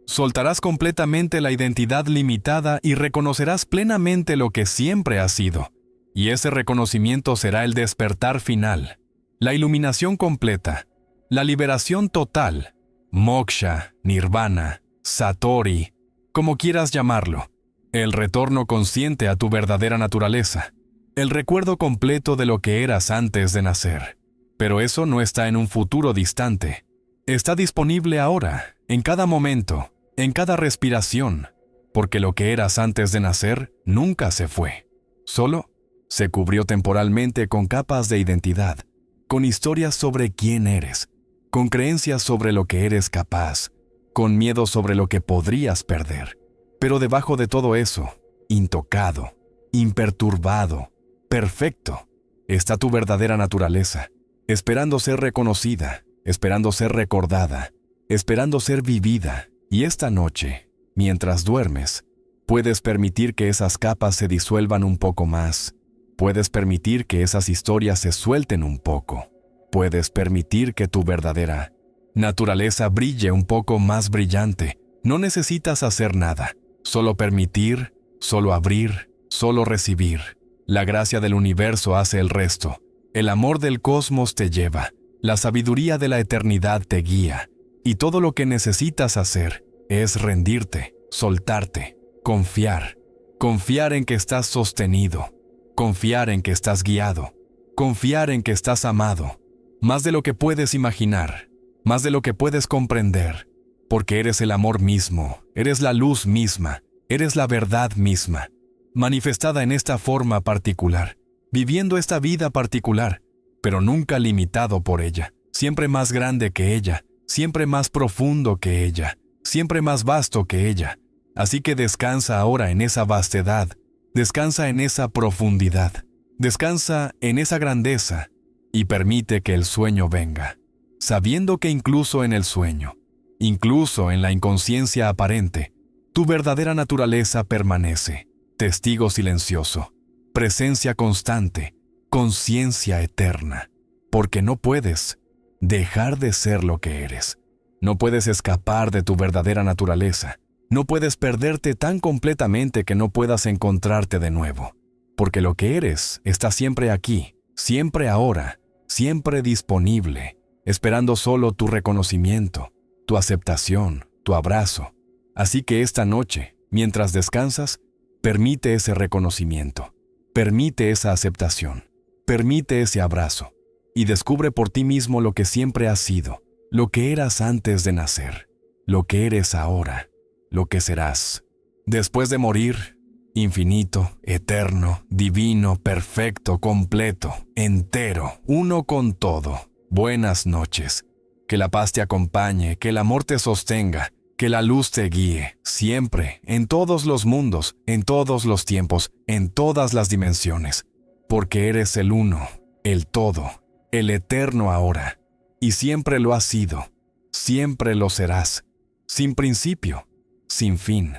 Soltarás completamente la identidad limitada y reconocerás plenamente lo que siempre has sido. Y ese reconocimiento será el despertar final, la iluminación completa, la liberación total, moksha, nirvana, satori, como quieras llamarlo, el retorno consciente a tu verdadera naturaleza, el recuerdo completo de lo que eras antes de nacer. Pero eso no está en un futuro distante. Está disponible ahora, en cada momento, en cada respiración, porque lo que eras antes de nacer nunca se fue. Solo se cubrió temporalmente con capas de identidad, con historias sobre quién eres, con creencias sobre lo que eres capaz, con miedo sobre lo que podrías perder. Pero debajo de todo eso, intocado, imperturbado, perfecto, está tu verdadera naturaleza, esperando ser reconocida, esperando ser recordada, esperando ser vivida. Y esta noche, mientras duermes, puedes permitir que esas capas se disuelvan un poco más. Puedes permitir que esas historias se suelten un poco. Puedes permitir que tu verdadera naturaleza brille un poco más brillante. No necesitas hacer nada. Solo permitir, solo abrir, solo recibir. La gracia del universo hace el resto. El amor del cosmos te lleva. La sabiduría de la eternidad te guía. Y todo lo que necesitas hacer es rendirte, soltarte, confiar. Confiar en que estás sostenido. Confiar en que estás guiado. Confiar en que estás amado. Más de lo que puedes imaginar. Más de lo que puedes comprender. Porque eres el amor mismo. Eres la luz misma. Eres la verdad misma. Manifestada en esta forma particular. Viviendo esta vida particular. Pero nunca limitado por ella. Siempre más grande que ella. Siempre más profundo que ella, siempre más vasto que ella. Así que descansa ahora en esa vastedad, descansa en esa profundidad, descansa en esa grandeza y permite que el sueño venga, sabiendo que incluso en el sueño, incluso en la inconsciencia aparente, tu verdadera naturaleza permanece, testigo silencioso, presencia constante, conciencia eterna, porque no puedes dejar de ser lo que eres. No puedes escapar de tu verdadera naturaleza. No puedes perderte tan completamente que no puedas encontrarte de nuevo. Porque lo que eres está siempre aquí, siempre ahora, siempre disponible, esperando solo tu reconocimiento, tu aceptación, tu abrazo. Así que esta noche, mientras descansas, permite ese reconocimiento, permite esa aceptación, permite ese abrazo. Y descubre por ti mismo lo que siempre has sido, lo que eras antes de nacer, lo que eres ahora, lo que serás. Después de morir, infinito, eterno, divino, perfecto, completo, entero, uno con todo. Buenas noches. Que la paz te acompañe, que el amor te sostenga, que la luz te guíe, siempre, en todos los mundos, en todos los tiempos, en todas las dimensiones. Porque eres el uno, el todo, el eterno ahora, y siempre lo has sido, siempre lo serás, sin principio, sin fin,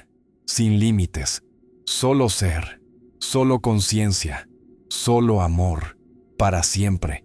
sin límites, solo ser, solo conciencia, solo amor, para siempre.